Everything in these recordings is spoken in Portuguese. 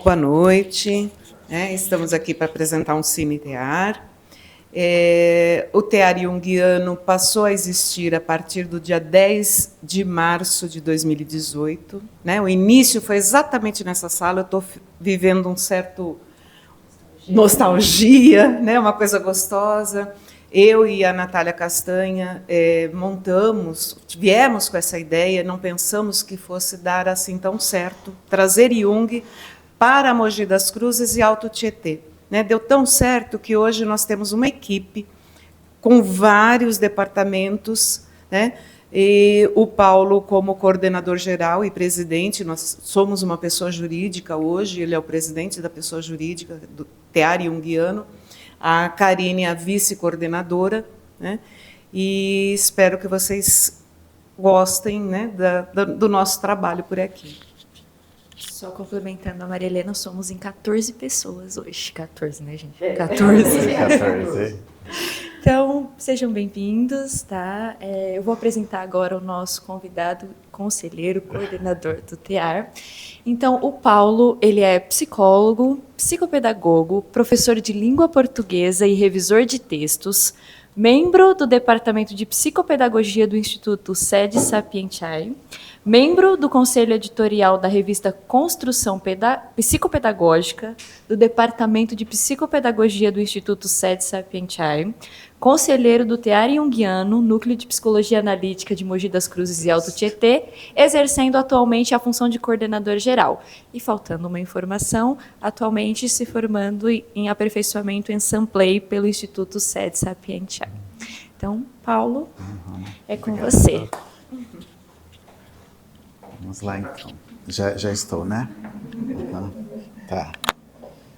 Boa noite, estamos aqui para apresentar um cine-tear. O tear junguiano passou a existir a partir do dia 10 de março de 2018. O início foi exatamente nessa sala, eu estou vivendo um certo nostalgia, uma coisa gostosa. Eu e a Natália Castanha viemos com essa ideia, não pensamos que fosse dar assim tão certo, trazer Jung para Mogi das Cruzes e Alto Tietê. Deu tão certo que hoje nós temos uma equipe com vários departamentos, e o Paulo como coordenador geral e presidente, nós somos uma pessoa jurídica hoje, ele é o presidente da pessoa jurídica do tear junguiano, a Karine a vice-coordenadora, e espero que vocês gostem do nosso trabalho por aqui. Só complementando a Maria Helena, somos em 14 pessoas hoje. 14, né, gente? 14. 14. Então, sejam bem-vindos, tá? Eu vou apresentar agora o nosso convidado, conselheiro, coordenador do TEAR. Então, o Paulo, ele é psicólogo, psicopedagogo, professor de língua portuguesa e revisor de textos, membro do Departamento de Psicopedagogia do Instituto Sede Sapientiae, membro do Conselho Editorial da revista Construção Psicopedagógica, do Departamento de Psicopedagogia do Instituto Sede Sapientiae, conselheiro do TEAR Junguiano, Núcleo de Psicologia Analítica de Mogi das Cruzes e Alto Tietê, exercendo atualmente a função de coordenador geral. E faltando uma informação, atualmente se formando em aperfeiçoamento em Samplay pelo Instituto Sede Sapientiae. Então, Paulo, é com você. Vamos lá, então. Já estou, né? Tá.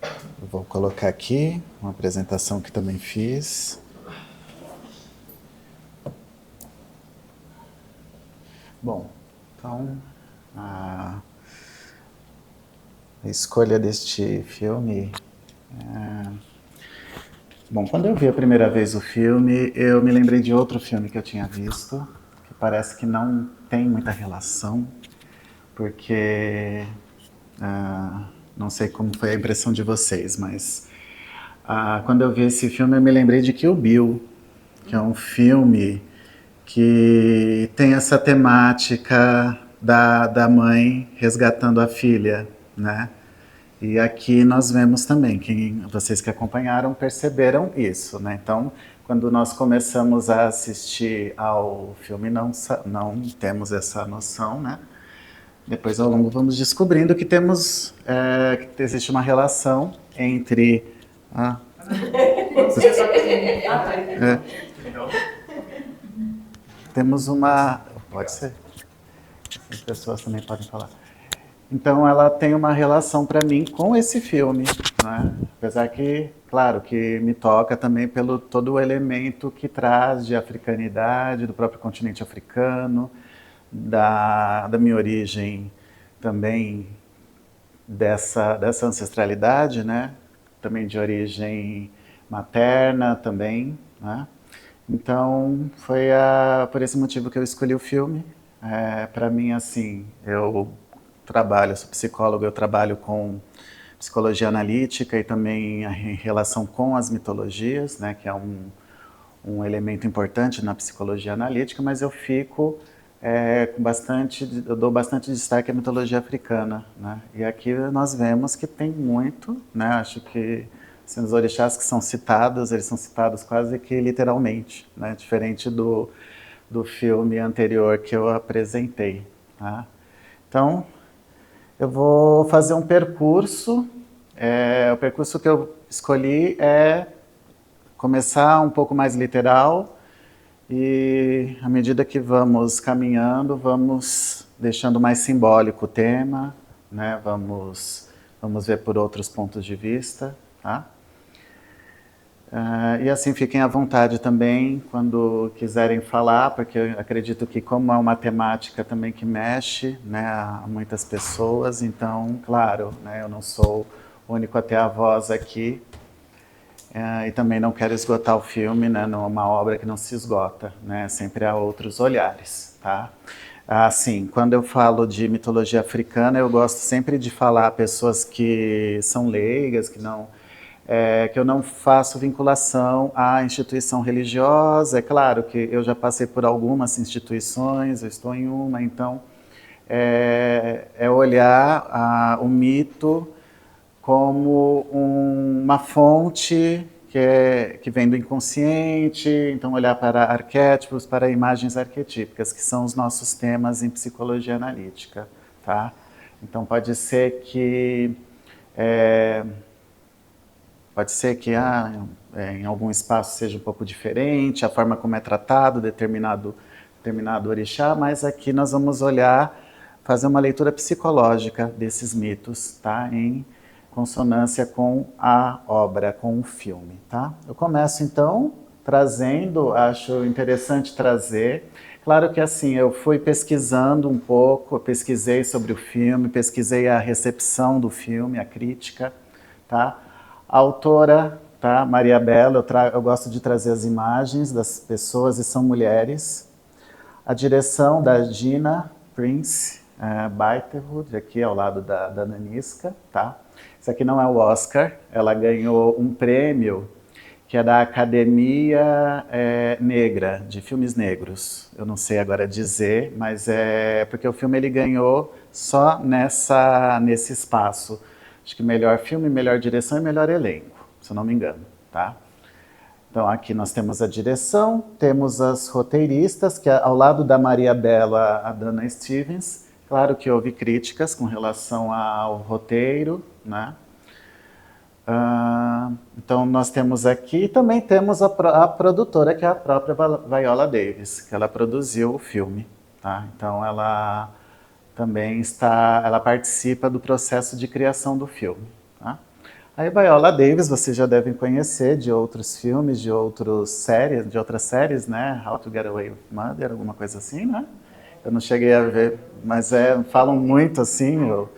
Eu vou colocar aqui uma apresentação que também fiz. Bom, então, a escolha deste filme... Bom, quando eu vi a primeira vez o filme, eu me lembrei de outro filme que eu tinha visto, que parece que não tem muita relação, porque não sei como foi a impressão de vocês, mas quando eu vi esse filme eu me lembrei de Kill Bill, que é um filme que tem essa temática da mãe resgatando a filha, né? E aqui nós vemos também, vocês que acompanharam perceberam isso, né? Então, quando nós começamos a assistir ao filme, não temos essa noção, né? Depois, ao longo, vamos descobrindo que que existe uma relação entre... Temos uma... Pode ser. As pessoas também podem falar. Então, ela tem uma relação para mim com esse filme, né? Apesar que, claro, que me toca também pelo todo o elemento que traz de africanidade, do próprio continente africano, da minha origem também dessa ancestralidade, né? Também de origem materna também, né? Então, foi por esse motivo que eu escolhi o filme. Para mim, assim, eu sou psicólogo, eu trabalho com psicologia analítica e também em relação com as mitologias, né, que é um elemento importante na psicologia analítica, mas eu dou bastante destaque à mitologia africana, né, e aqui nós vemos que tem muito, né, acho que assim, os orixás que são citados, eles são citados quase que literalmente, né, diferente do filme anterior que eu apresentei, tá? Então, eu vou fazer um percurso. O percurso que eu escolhi é começar um pouco mais literal e, à medida que vamos caminhando, vamos deixando mais simbólico o tema, né? Vamos ver por outros pontos de vista, tá? E assim, fiquem à vontade também quando quiserem falar, porque eu acredito que como é uma temática também que mexe, né, a muitas pessoas, então, claro, né, eu não sou o único a ter a voz aqui, e também não quero esgotar o filme, né, numa obra que não se esgota, né, sempre há outros olhares, tá? Assim, quando eu falo de mitologia africana, eu gosto sempre de falar a pessoas que são leigas, que eu não faço vinculação à instituição religiosa. É claro que eu já passei por algumas instituições, eu estou em uma, então é olhar o mito como uma fonte que vem do inconsciente, então olhar para arquétipos, para imagens arquetípicas, que são os nossos temas em psicologia analítica, tá? Então pode ser que em algum espaço seja um pouco diferente, a forma como é tratado determinado orixá, mas aqui nós vamos olhar, fazer uma leitura psicológica desses mitos, tá? Em consonância com a obra, com o filme, tá? Eu começo então trazendo, acho interessante trazer, claro que assim, eu fui pesquisando um pouco, eu pesquisei sobre o filme, pesquisei a recepção do filme, a crítica, tá? A autora, tá? Maria Bela, eu gosto de trazer as imagens das pessoas e são mulheres. A direção da Gina Prince Bythewood, aqui ao lado da Nanisca, tá? Isso aqui não é o Oscar, ela ganhou um prêmio que é da Academia Negra, de Filmes Negros. Eu não sei agora dizer, mas é porque o filme ele ganhou só nesse espaço. Acho que melhor filme, melhor direção e melhor elenco, se eu não me engano, tá? Então aqui nós temos a direção, temos as roteiristas, que ao lado da Maria Bela, a Dana Stevens. Claro que houve críticas com relação ao roteiro, né? Então nós temos aqui, também temos a produtora, que é a própria Viola Davis, que ela produziu o filme, tá? Então ela também ela participa do processo de criação do filme, tá? A Viola Davis, vocês já devem conhecer de outros filmes, de outras séries, né? How to Get Away with Murder, alguma coisa assim, né? Eu não cheguei a ver, mas falam muito assim. Eu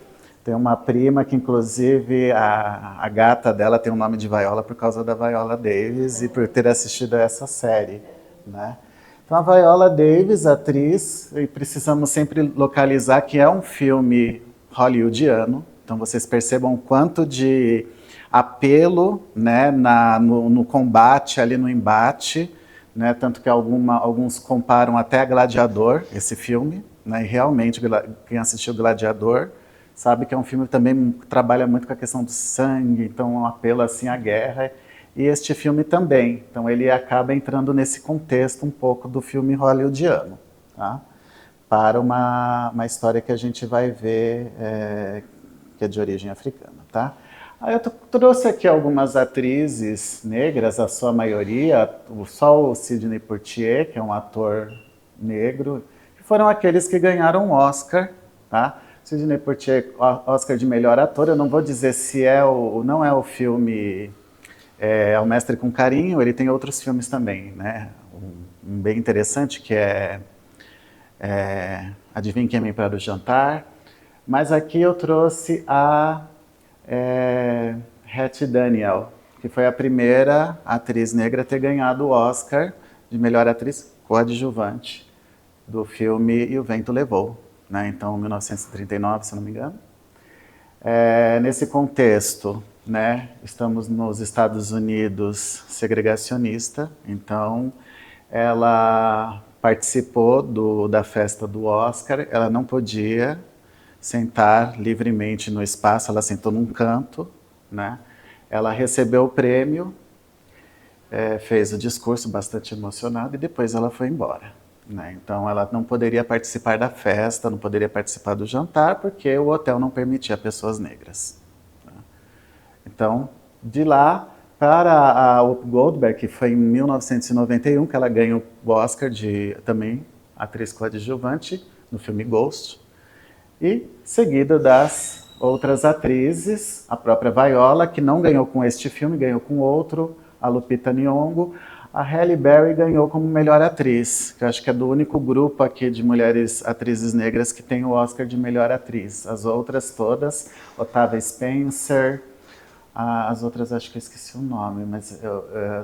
tenho uma prima que, inclusive, a gata dela tem o nome de Viola por causa da Viola Davis e por ter assistido a essa série, né? Então, a Viola Davis, atriz, e precisamos sempre localizar que é um filme hollywoodiano. Então, vocês percebam o quanto de apelo, né, no combate, ali no embate, né, tanto que alguns comparam até a Gladiador, esse filme, né, e realmente quem assistiu Gladiador sabe que é um filme que também trabalha muito com a questão do sangue, então um apelo assim à guerra, e este filme também. Então ele acaba entrando nesse contexto um pouco do filme hollywoodiano, tá? Para uma história que a gente vai ver que é de origem africana, tá? Aí eu trouxe aqui algumas atrizes negras, a sua maioria, só o Sidney Poitier, que é um ator negro, que foram aqueles que ganharam o Oscar, tá? Sidney Poitier, Oscar de melhor ator, eu não vou dizer se não é o filme O Mestre com Carinho, ele tem outros filmes também, né? Um bem interessante que é Adivinhe Quem Vem para o Jantar, mas aqui eu trouxe a Hattie Daniel, que foi a primeira atriz negra a ter ganhado o Oscar de melhor atriz coadjuvante do filme E o Vento Levou, né? Então, 1939, se não me engano. Nesse contexto, né, estamos nos Estados Unidos segregacionista, então ela participou da festa do Oscar, ela não podia sentar livremente no espaço, ela sentou num canto, né? Ela recebeu o prêmio, fez o discurso bastante emocionado e depois ela foi embora, né? Então ela não poderia participar da festa, não poderia participar do jantar, porque o hotel não permitia pessoas negras, né? Então, de lá para a Whoopi Goldberg, que foi em 1991 que ela ganhou o Oscar de também atriz coadjuvante no filme Ghost, e seguida das outras atrizes, a própria Viola, que não ganhou com este filme, ganhou com outro, a Lupita Nyong'o. A Halle Berry ganhou como melhor atriz, que eu acho que é do único grupo aqui de mulheres atrizes negras que tem o Oscar de melhor atriz. As outras todas, Octavia Spencer, as outras acho que eu esqueci o nome, mas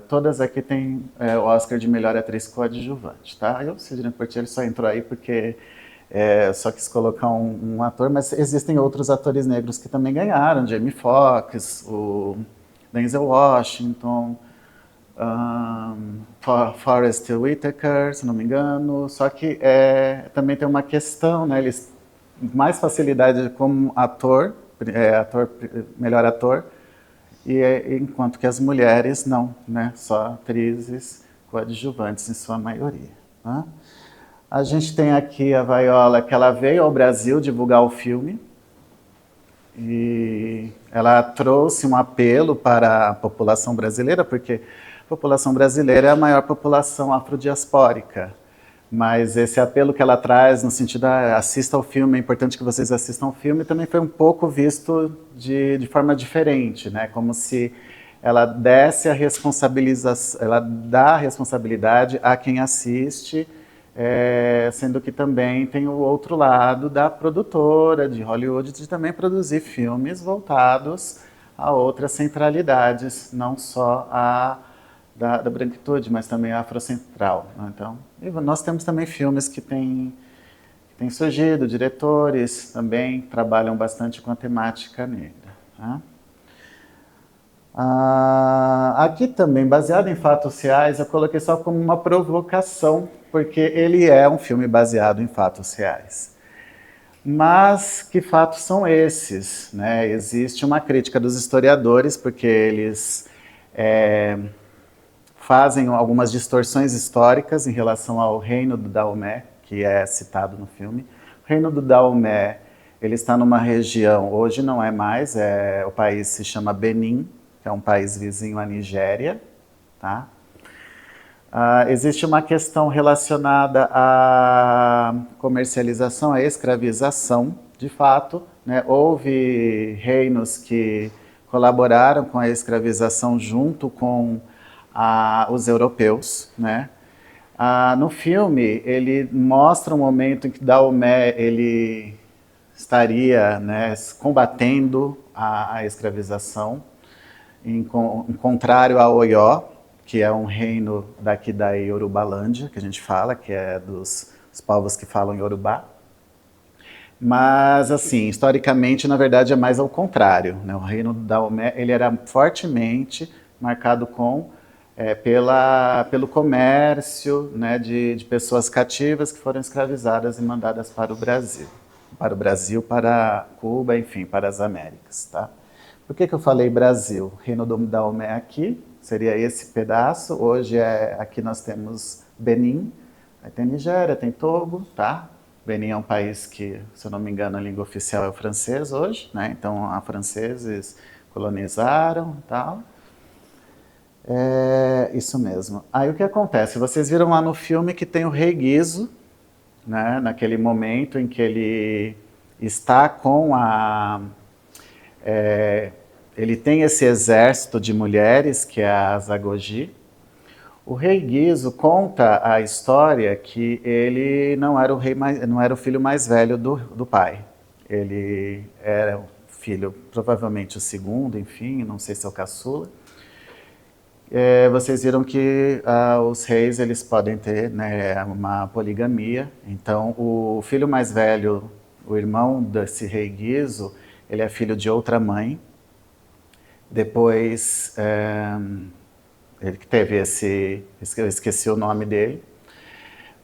todas aqui têm o Oscar de melhor atriz coadjuvante, tá? O Sidney Poitier só entrou aí porque Só quis colocar um ator, mas existem outros atores negros que também ganharam, Jamie Foxx, o Denzel Washington, Forest Whitaker, se não me engano. Só que também tem uma questão, né? Eles mais facilidade como ator, melhor ator, enquanto que as mulheres não, né? Só atrizes coadjuvantes em sua maioria. Né? A gente tem aqui a Viola, que ela veio ao Brasil divulgar o filme, e ela trouxe um apelo para a população brasileira, porque a população brasileira é a maior população afrodiaspórica. Mas esse apelo que ela traz, no sentido, assista ao filme, é importante que vocês assistam ao filme, também foi um pouco visto de forma diferente, né? Como se ela desse a responsabilização, ela dá a responsabilidade a quem assiste, sendo que também tem o outro lado da produtora de Hollywood de também produzir filmes voltados a outras centralidades, não só da branquitude, mas também afrocentral. Né? Então, nós temos também filmes que têm surgido, diretores também trabalham bastante com a temática negra. Né? Aqui também, baseado em fatos reais, eu coloquei só como uma provocação, porque ele é um filme baseado em fatos reais. Mas que fatos são esses? Né? Existe uma crítica dos historiadores, porque eles fazem algumas distorções históricas em relação ao reino do Daomé, que é citado no filme. O reino do Daomé, ele está numa região, hoje não é mais, o país se chama Benin, que é um país vizinho à Nigéria. Tá? Existe uma questão relacionada à comercialização, à escravização, de fato. Né? Houve reinos que colaboraram com a escravização junto com os europeus, né? No filme, ele mostra um momento em que Daomé ele estaria, né, combatendo a escravização, em contrário a Oió, que é um reino daqui da Yorubalândia, que a gente fala, que é dos povos que falam Yorubá. Mas, assim, historicamente, na verdade, é mais ao contrário. Né? O reino do Daomé ele era fortemente marcado pelo comércio, né, de pessoas cativas que foram escravizadas e mandadas para o Brasil. Para Cuba, enfim, para as Américas. Tá? Por que eu falei Brasil? O reino do Daomé aqui, seria esse pedaço. Hoje aqui nós temos Benin, aí tem Nigéria, tem Togo, tá? Benin é um país que, se eu não me engano, a língua oficial é o francês hoje, né? Então, os franceses colonizaram e tal. Isso mesmo. Aí o que acontece? Vocês viram lá no filme que tem o rei Guizo, né? Naquele momento em que ele está com ele tem esse exército de mulheres, que é a Zagogi. O rei Guizo conta a história que ele não era o filho mais velho do pai. Ele era o filho, provavelmente o segundo, enfim, não sei se é o caçula. Vocês viram que os reis eles podem ter, né, uma poligamia. Então, o filho mais velho, o irmão desse rei Guizo, ele é filho de outra mãe. Depois, ele que teve eu esqueci o nome dele,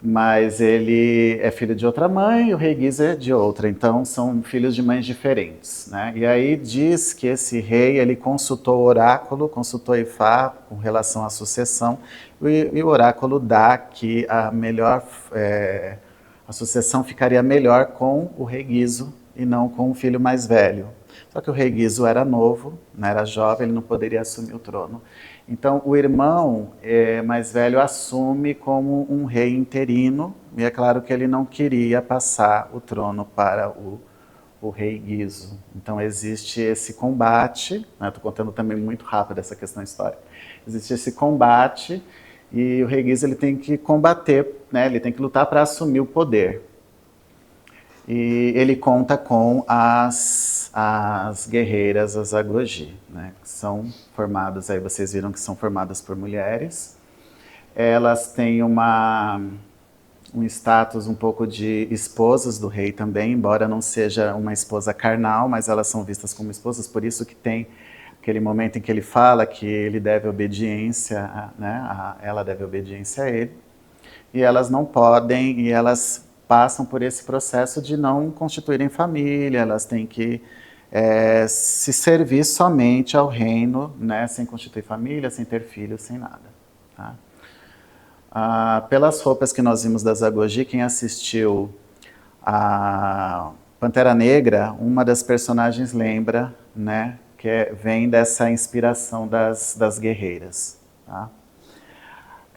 mas ele é filho de outra mãe e o rei Guizo é de outra, então são filhos de mães diferentes. Né? E aí diz que esse rei ele consultou o oráculo, consultou Ifá com relação à sucessão, e o oráculo dá que a sucessão ficaria melhor com o rei Guizo e não com o filho mais velho. Só que o rei Guizo era novo, não era jovem, ele não poderia assumir o trono. Então, o irmão mais velho assume como um rei interino, e é claro que ele não queria passar o trono para o rei Guizo. Então, existe esse combate, estou contando também muito rápido essa questão histórica, existe esse combate, e o rei Guizo ele tem que combater, né, ele tem que lutar para assumir o poder. E ele conta com as guerreiras, as Agogi, né, que são formadas, aí vocês viram que são formadas por mulheres. Elas têm uma um status um pouco de esposas do rei também, embora não seja uma esposa carnal, mas elas são vistas como esposas, por isso que tem aquele momento em que ele fala que ele deve obediência, né, ela deve obediência a ele, e elas não podem, e elas passam por esse processo de não constituírem família, elas têm que se servir somente ao reino, né, sem constituir família, sem ter filhos, sem nada. Tá? Pelas roupas que nós vimos da Zagogi, quem assistiu a Pantera Negra, uma das personagens lembra, né, que vem dessa inspiração das guerreiras. Tá?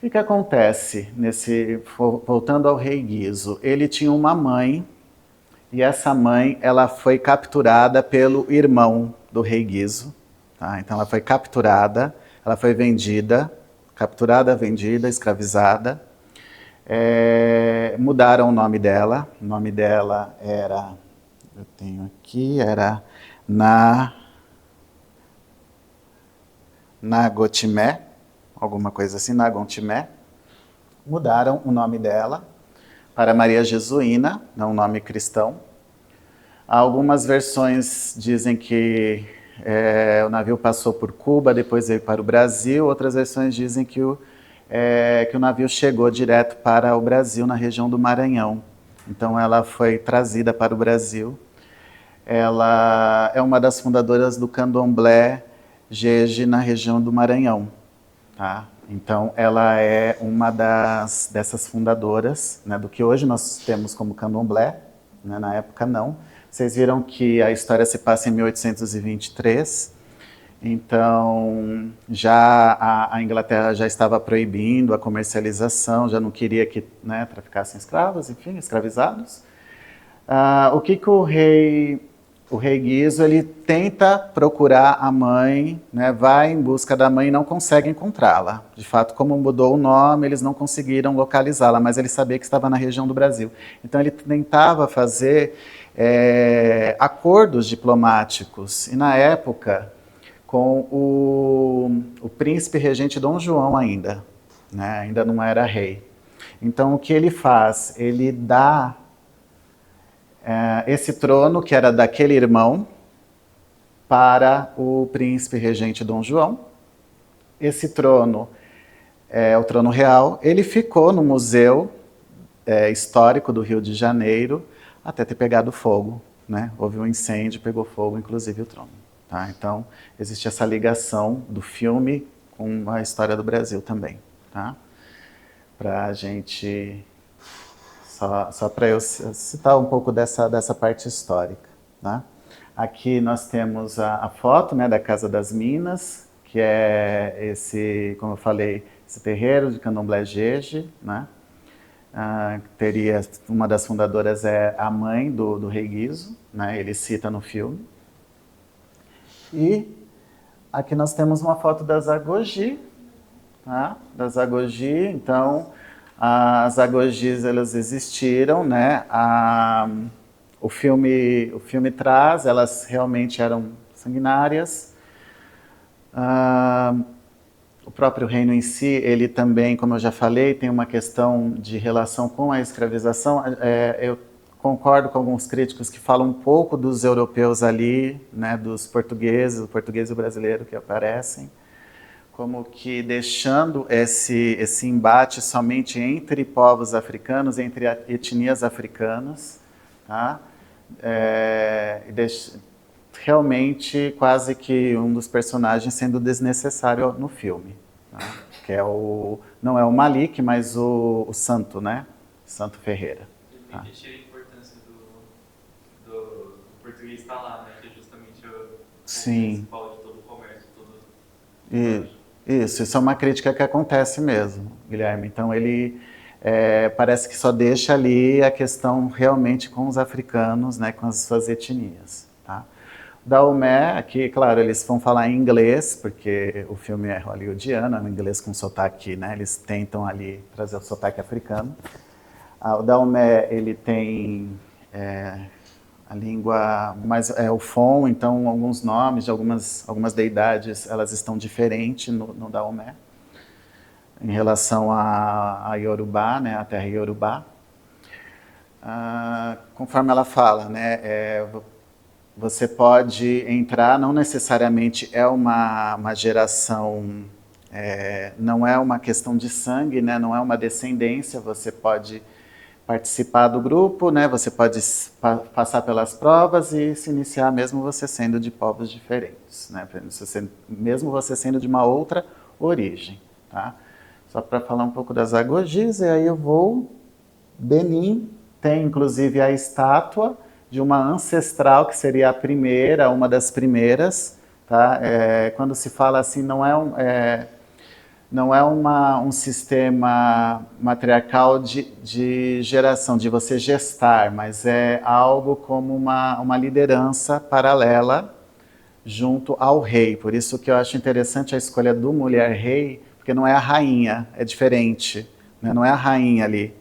O que acontece voltando ao rei Guizo? Ele tinha uma mãe, e essa mãe ela foi capturada pelo irmão do rei Guizo. Tá? Então ela foi capturada, ela foi vendida, escravizada. Mudaram o nome dela era, eu tenho aqui, era Nagotimé, alguma coisa assim, Nagontimé. Mudaram o nome dela para Maria Jesuína, não um nome cristão. Algumas versões dizem que o navio passou por Cuba, depois veio para o Brasil. Outras versões dizem que o navio chegou direto para o Brasil, na região do Maranhão. Então ela foi trazida para o Brasil. Ela é uma das fundadoras do candomblé Jeje, na região do Maranhão. Tá? Então ela é uma dessas fundadoras, né, do que hoje nós temos como candomblé, né, na época não. Vocês viram que a história se passa em 1823, então a Inglaterra já estava proibindo a comercialização, já não queria que, né, traficassem escravos, enfim, escravizados. O que o rei Guizo, ele tenta procurar a mãe, né, vai em busca da mãe e não consegue encontrá-la. De fato, como mudou o nome, eles não conseguiram localizá-la, mas ele sabia que estava na região do Brasil. Então ele tentava fazer acordos diplomáticos, e na época com o príncipe regente Dom João ainda, né, ainda não era rei. Então o que ele faz? Ele dá esse trono, que era daquele irmão, para o príncipe regente Dom João. Esse trono é o trono real. Ele ficou no Museu Histórico do Rio de Janeiro até ter pegado fogo. Né? Houve um incêndio, pegou fogo, inclusive o trono. Tá? Então, existe essa ligação do filme com a história do Brasil também. Tá? Para a gente... Só para eu citar um pouco dessa parte histórica. Tá? Aqui nós temos a foto, né, da Casa das Minas, que é esse, como eu falei, esse terreiro de candomblé Jeje. Né? Uma das fundadoras é a mãe do rei Guizo, né? Ele cita no filme. E aqui nós temos uma foto da Zagogi. Tá? Da Zagogi, então... As Zagogis, elas existiram, né? O filme traz, elas realmente eram sanguinárias. O próprio reino em si, ele também, como eu já falei, tem uma questão de relação com a escravização. Eu concordo com alguns críticos que falam um pouco dos europeus ali, né? Dos portugueses, o português e o brasileiro que aparecem, como que deixando esse embate somente entre povos africanos, entre etnias africanas, tá? Realmente quase que um dos personagens sendo desnecessário no filme, tá? Que não é o Malik, mas o Santo, né? Santo Ferreira. Ele meio que tira a importância do português estar lá, né? Que é justamente o principal de todo o comércio, Isso é uma crítica que acontece mesmo, Guilherme. Então ele parece que só deixa ali a questão realmente com os africanos, né, com as suas etnias. Tá? Daomé, aqui, claro, eles vão falar em inglês, porque o filme é hollywoodiano, é um inglês com sotaque, né, eles tentam ali trazer o sotaque africano. O Daomé, ele tem a língua, mas o Fon, então alguns nomes de algumas deidades, elas estão diferentes no Daomé, em relação a Yorubá, né, a terra Yorubá. conforme ela fala, né, você pode entrar, não necessariamente é uma geração, não é uma questão de sangue, né, não é uma descendência, você pode participar do grupo, né, você pode passar pelas provas e se iniciar mesmo você sendo de povos diferentes, né, mesmo você sendo de uma outra origem. Tá? Só para falar um pouco das agogis, e aí eu vou... Benin tem inclusive a estátua de uma ancestral que seria a primeira, uma das primeiras. Tá? Quando se fala assim, não é um sistema matriarcal de geração, de você gestar, mas é algo como uma liderança paralela junto ao rei. Por isso que eu acho interessante a escolha do mulher-rei, porque não é a rainha, é diferente, né? Não é a rainha ali.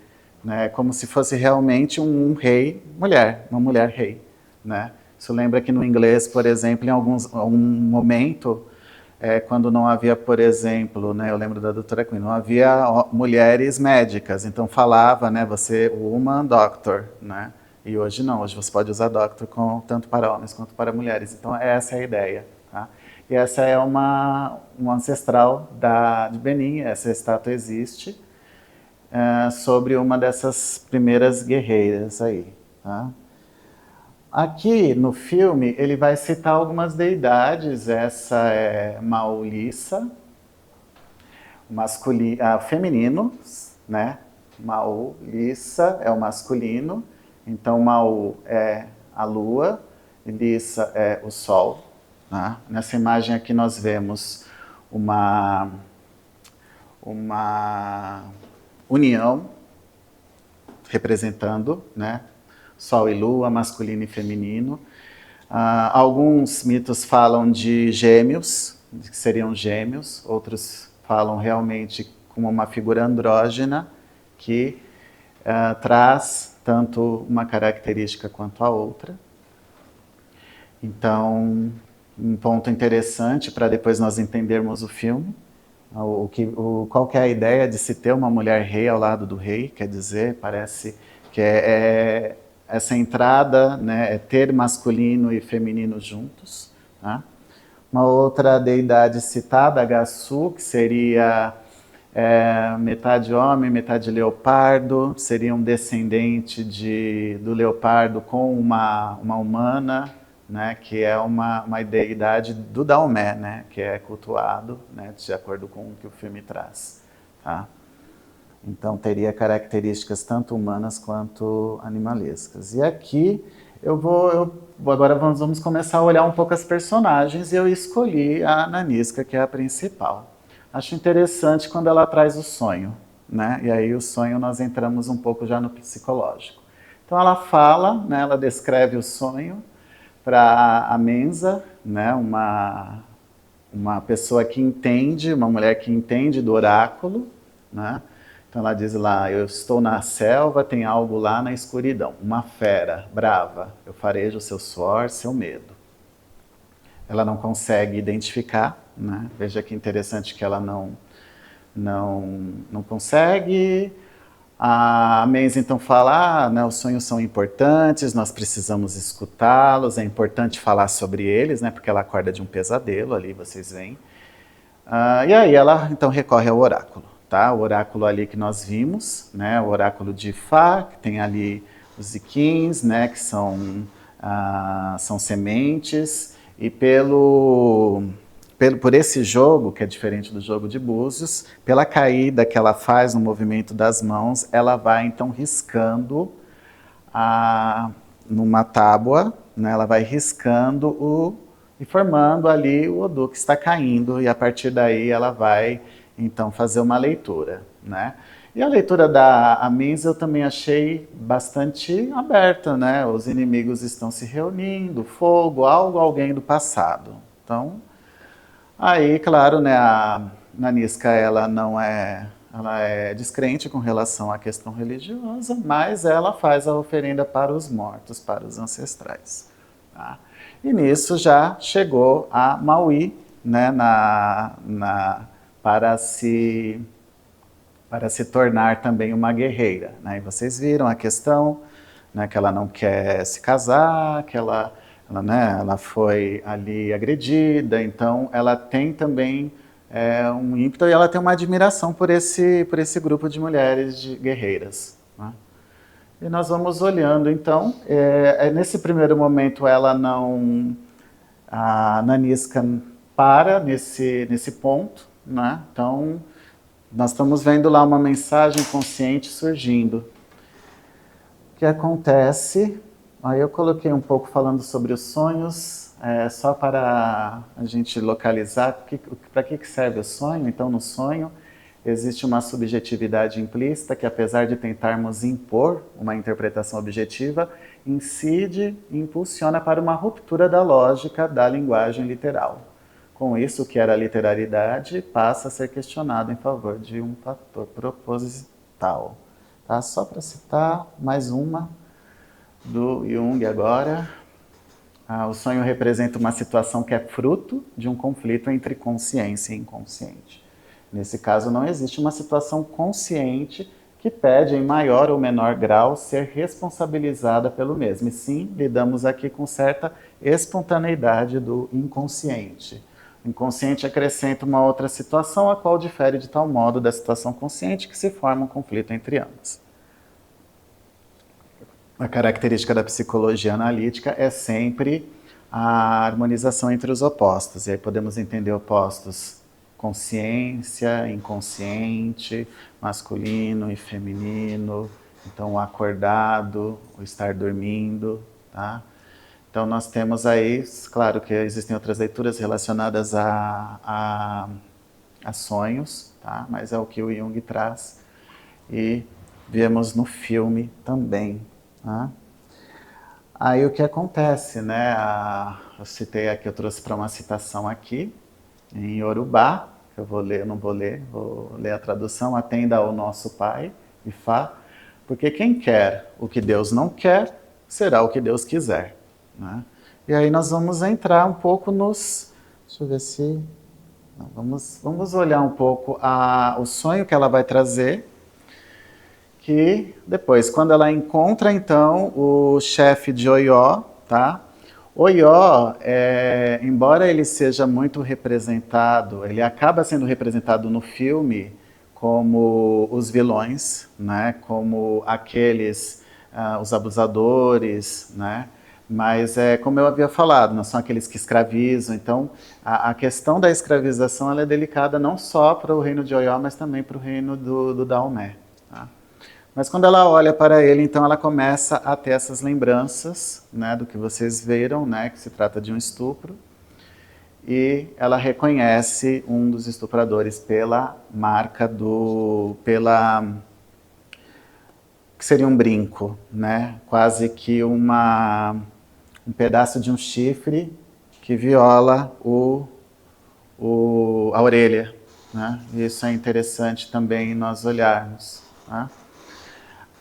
Né? É como se fosse realmente um rei mulher, uma mulher-rei. Né? Isso lembra que no inglês, por exemplo, em algum momento... quando não havia, por exemplo, né, eu lembro da doutora Quinn, não havia mulheres médicas, então falava, né, você, woman doctor, né, e hoje não, hoje você pode usar doctor tanto para homens quanto para mulheres, então essa é a ideia. Tá? E essa é uma ancestral de Benin, essa estátua existe, sobre uma dessas primeiras guerreiras aí. Tá? Aqui no filme ele vai citar algumas deidades, essa é Maulissa, feminino, né? Maulissa é o masculino, então Maul é a lua, e Lissa é o sol. Tá? Nessa imagem aqui nós vemos uma união representando, né? Sol e Lua, masculino e feminino. Alguns mitos falam de gêmeos, que seriam gêmeos, outros falam realmente como uma figura andrógena, que traz tanto uma característica quanto a outra. Então, um ponto interessante para depois nós entendermos o filme, qual que é a ideia de se ter uma mulher rei ao lado do rei, quer dizer, parece que essa entrada, né, é ter masculino e feminino juntos. Tá? Uma outra deidade citada, Agaçu, que seria metade homem, metade leopardo, seria um descendente do leopardo com uma humana, né, que é uma deidade do Daomé, né, que é cultuado, né, de acordo com o que o filme traz. Tá? Então, teria características tanto humanas quanto animalescas. E aqui, agora vamos começar a olhar um pouco as personagens, e eu escolhi a Nanisca, que é a principal. Acho interessante quando ela traz o sonho, né? E aí o sonho nós entramos um pouco já no psicológico. Então, ela fala, né, ela descreve o sonho para a Mensa, né, uma pessoa que entende, uma mulher que entende do oráculo, né? Então ela diz lá, eu estou na selva, tem algo lá na escuridão, uma fera brava, eu farejo seu suor, seu medo. Ela não consegue identificar, né? Veja que interessante que ela não consegue. A Mensa então fala, né, os sonhos são importantes, nós precisamos escutá-los, é importante falar sobre eles, né, porque ela acorda de um pesadelo ali, vocês veem. E aí ela então recorre ao oráculo. Tá? O oráculo ali que nós vimos, né? O oráculo de Ifá, que tem ali os iquins, né? Que são sementes, e por esse jogo, que é diferente do jogo de búzios, pela caída que ela faz no movimento das mãos, ela vai então riscando numa tábua, né? Ela vai riscando e formando ali o Odu que está caindo, e a partir daí ela vai então fazer uma leitura, né? E a leitura da Mensa eu também achei bastante aberta, né? Os inimigos estão se reunindo, fogo, alguém do passado. Então, aí, claro, né, a Nanisca, ela é descrente com relação à questão religiosa, mas ela faz a oferenda para os mortos, para os ancestrais. Tá? E nisso já chegou a Maui, né, para se tornar também uma guerreira. Né? E vocês viram a questão né, que ela não quer se casar, que né, ela foi ali agredida, então ela tem também um ímpeto e ela tem uma admiração por esse grupo de mulheres guerreiras. Né? E nós vamos olhando, então, nesse primeiro momento a Nanisca para nesse ponto, né? Então nós estamos vendo lá uma mensagem consciente surgindo. O que acontece? Aí eu coloquei um pouco falando sobre os sonhos, só para a gente localizar para que serve o sonho. Então, no sonho, existe uma subjetividade implícita que, apesar de tentarmos impor uma interpretação objetiva, incide e impulsiona para uma ruptura da lógica da linguagem literal. Com isso, o que era literalidade passa a ser questionado em favor de um fator proposital. Tá? Só para citar mais uma do Jung agora. O sonho representa uma situação que é fruto de um conflito entre consciência e inconsciente. Nesse caso, não existe uma situação consciente que pede, em maior ou menor grau, ser responsabilizada pelo mesmo. E sim, lidamos aqui com certa espontaneidade do inconsciente. O inconsciente acrescenta uma outra situação, a qual difere de tal modo da situação consciente que se forma um conflito entre ambas. A característica da psicologia analítica é sempre a harmonização entre os opostos. E aí podemos entender opostos: consciência, inconsciente, masculino e feminino. Então, o acordado, o estar dormindo, tá? Então, nós temos aí, claro que existem outras leituras relacionadas a sonhos, tá? Mas é o que o Jung traz e vemos no filme também. Tá? Aí o que acontece, né? Eu citei aqui, eu trouxe para uma citação aqui, em Yorubá, que eu vou ler, vou ler a tradução: atenda ao nosso Pai, Ifá, porque quem quer o que Deus não quer, será o que Deus quiser. Né? E aí nós vamos entrar um pouco nos... Deixa eu ver se... Não, vamos olhar um pouco o sonho que ela vai trazer, que depois, quando ela encontra, então, o chefe de Oió, tá? Oió, embora ele seja muito representado, ele acaba sendo representado no filme como os vilões, né? Como aqueles, os abusadores, né? Mas, como eu havia falado, não são aqueles que escravizam. Então, a questão da escravização ela é delicada não só para o reino de Oió, mas também para o reino do Daomé. Tá? Mas quando ela olha para ele, então ela começa a ter essas lembranças, né, do que vocês viram, né, que se trata de um estupro. E ela reconhece um dos estupradores pela marca que seria um brinco, né, quase que um pedaço de um chifre que viola a orelha. Né? Isso é interessante também nós olharmos. Tá?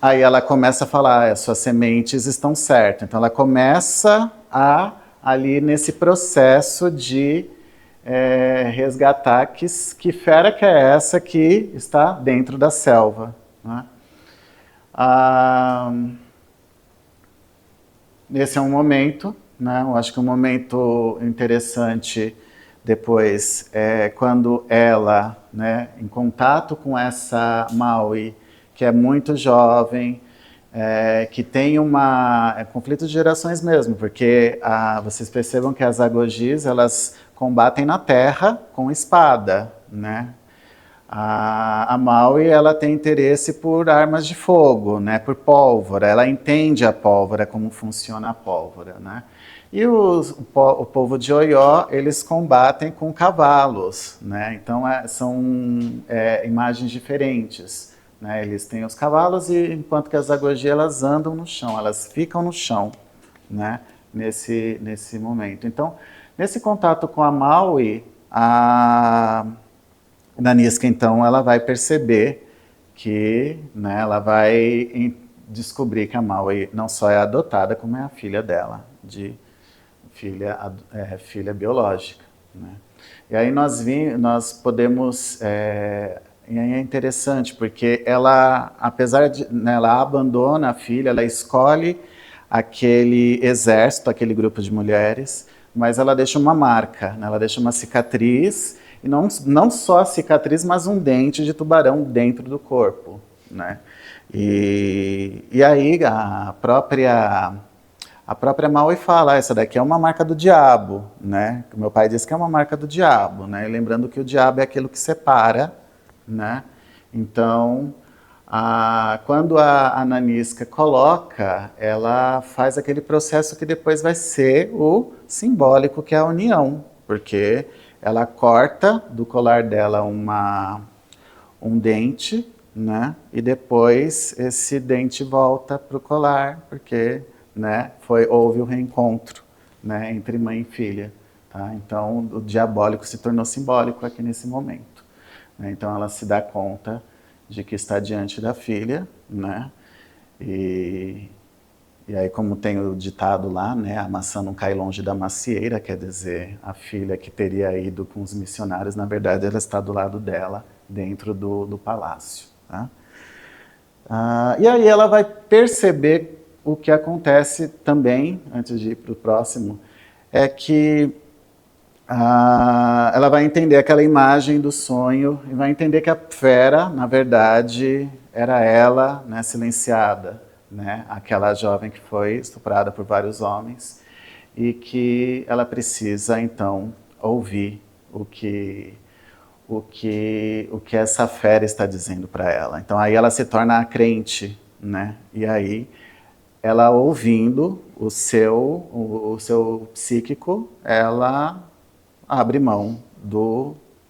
Aí ela começa a falar, as suas sementes estão certas. Então ela começa ali nesse processo de resgatar que fera que é essa que está dentro da selva. Né? Esse é um momento, né? Eu acho que um momento interessante depois é quando ela, né, em contato com essa Maui, que é muito jovem, que tem conflito de gerações mesmo, porque vocês percebam que as agogis, elas combatem na terra com espada, né? A Maui, ela tem interesse por armas de fogo, né? Por pólvora, ela entende a pólvora, como funciona a pólvora, né? E o povo de Oió, eles combatem com cavalos, né? Então são imagens diferentes. Né, eles têm os cavalos, enquanto que as agogi, elas andam no chão, elas ficam no chão, né, nesse momento. Então, nesse contato com a Maui, a Nanisca, então, ela vai perceber que, né, ela vai descobrir que a Maui não só é adotada, como é a filha dela, filha biológica. Né. E aí nós podemos E aí é interessante, porque ela, apesar de, né, ela abandona a filha, ela escolhe aquele exército, aquele grupo de mulheres, mas ela deixa uma marca, né, ela deixa uma cicatriz, e não só a cicatriz, mas um dente de tubarão dentro do corpo, né? E aí a própria Maui fala, essa daqui é uma marca do diabo, né? O meu pai disse que é uma marca do diabo, né? E lembrando que o diabo é aquilo que separa, né? Então, quando a Nanisca coloca, ela faz aquele processo que depois vai ser o simbólico, que é a união, porque ela corta do colar dela um dente, né? E depois esse dente volta para o colar, porque, né, houve o reencontro, né, entre mãe e filha. Tá? Então, o diabólico se tornou simbólico aqui nesse momento. Né? Então, ela se dá conta de que está diante da filha, né? E aí, como tem o ditado lá, né, a maçã não cai longe da macieira, quer dizer, a filha que teria ido com os missionários, na verdade, ela está do lado dela, dentro do palácio. Tá? E aí ela vai perceber o que acontece também, antes de ir para o próximo, é que ela vai entender aquela imagem do sonho e vai entender que a fera, na verdade, era ela, né, silenciada, né, aquela jovem que foi estuprada por vários homens e que ela precisa, então, ouvir o que essa fera está dizendo para ela. Então aí ela se torna a crente, né? E aí ela ouvindo o seu psíquico, ela abre mão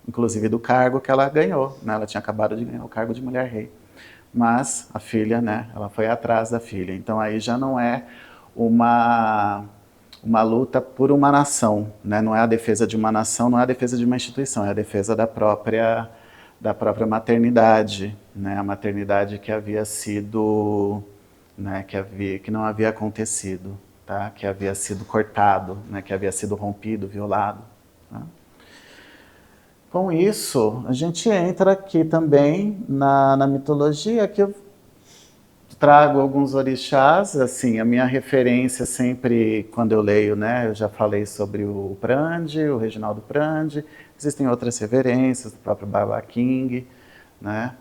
inclusive do cargo que ela ganhou, né? Ela tinha acabado de ganhar o cargo de mulher-rei. Mas a filha, né? Ela foi atrás da filha. Então aí já não é uma luta por uma nação, né? Não é a defesa de uma nação, não é a defesa de uma instituição, é a defesa da própria maternidade, né? A maternidade que havia sido, né? Que não havia acontecido, tá? Que havia sido cortado, né? Que havia sido rompido, violado. Tá? Com isso, a gente entra aqui também na mitologia, que eu trago alguns orixás, assim, a minha referência sempre, quando eu leio, né, eu já falei sobre o Prandi, o Reginaldo Prandi, existem outras referências, do próprio Baba King, né,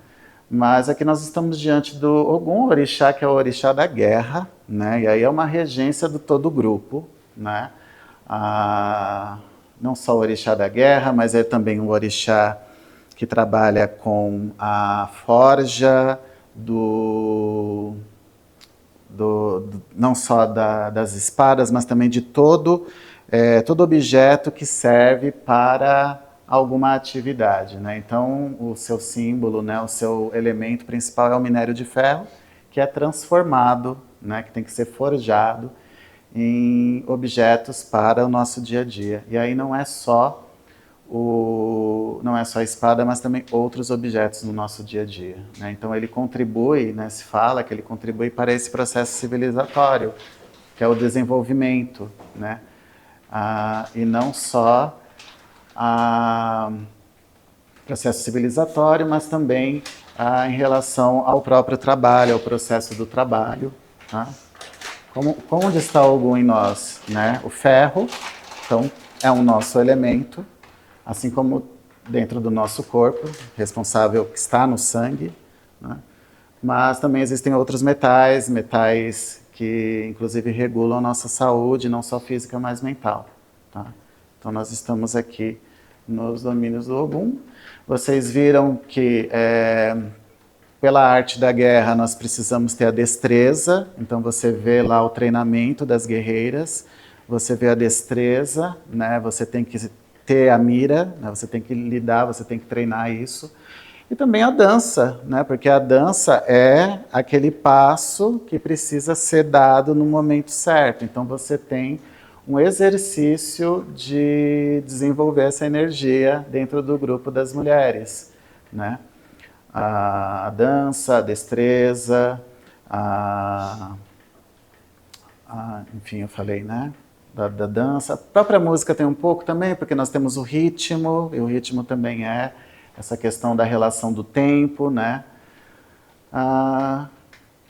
mas aqui nós estamos diante do Ogum orixá, que é o orixá da guerra, né, e aí é uma regência do todo o grupo, né, não só o orixá da guerra, mas é também um orixá que trabalha com a forja, não só das espadas, mas também de todo objeto que serve para alguma atividade, né? Então, o seu símbolo, né, o seu elemento principal é o minério de ferro, que é transformado, né, que tem que ser forjado em objetos para o nosso dia a dia. E aí não é só a espada, mas também outros objetos no nosso dia a dia. Né? Então ele contribui, né, se fala que ele contribui para esse processo civilizatório, que é o desenvolvimento, né? E não só processo civilizatório, mas também em relação ao próprio trabalho, ao processo do trabalho. Tá? Onde está o Ogum em nós? Né? O ferro, então, é um nosso elemento, assim como dentro do nosso corpo, responsável que está no sangue, né? Mas também existem outros metais que inclusive regulam a nossa saúde, não só física, mas mental. Tá? Então nós estamos aqui nos domínios do Ogum. Vocês viram que pela arte da guerra nós precisamos ter a destreza, então você vê lá o treinamento das guerreiras, você vê a destreza, né? Você tem que ter a mira, né? Você tem que lidar, você tem que treinar isso. E também a dança, né? Porque a dança é aquele passo que precisa ser dado no momento certo. Então você tem um exercício de desenvolver essa energia dentro do grupo das mulheres, né? A dança, a destreza, enfim, eu falei, né? Da dança. A própria música tem um pouco também, porque nós temos o ritmo, e o ritmo também é essa questão da relação do tempo, né?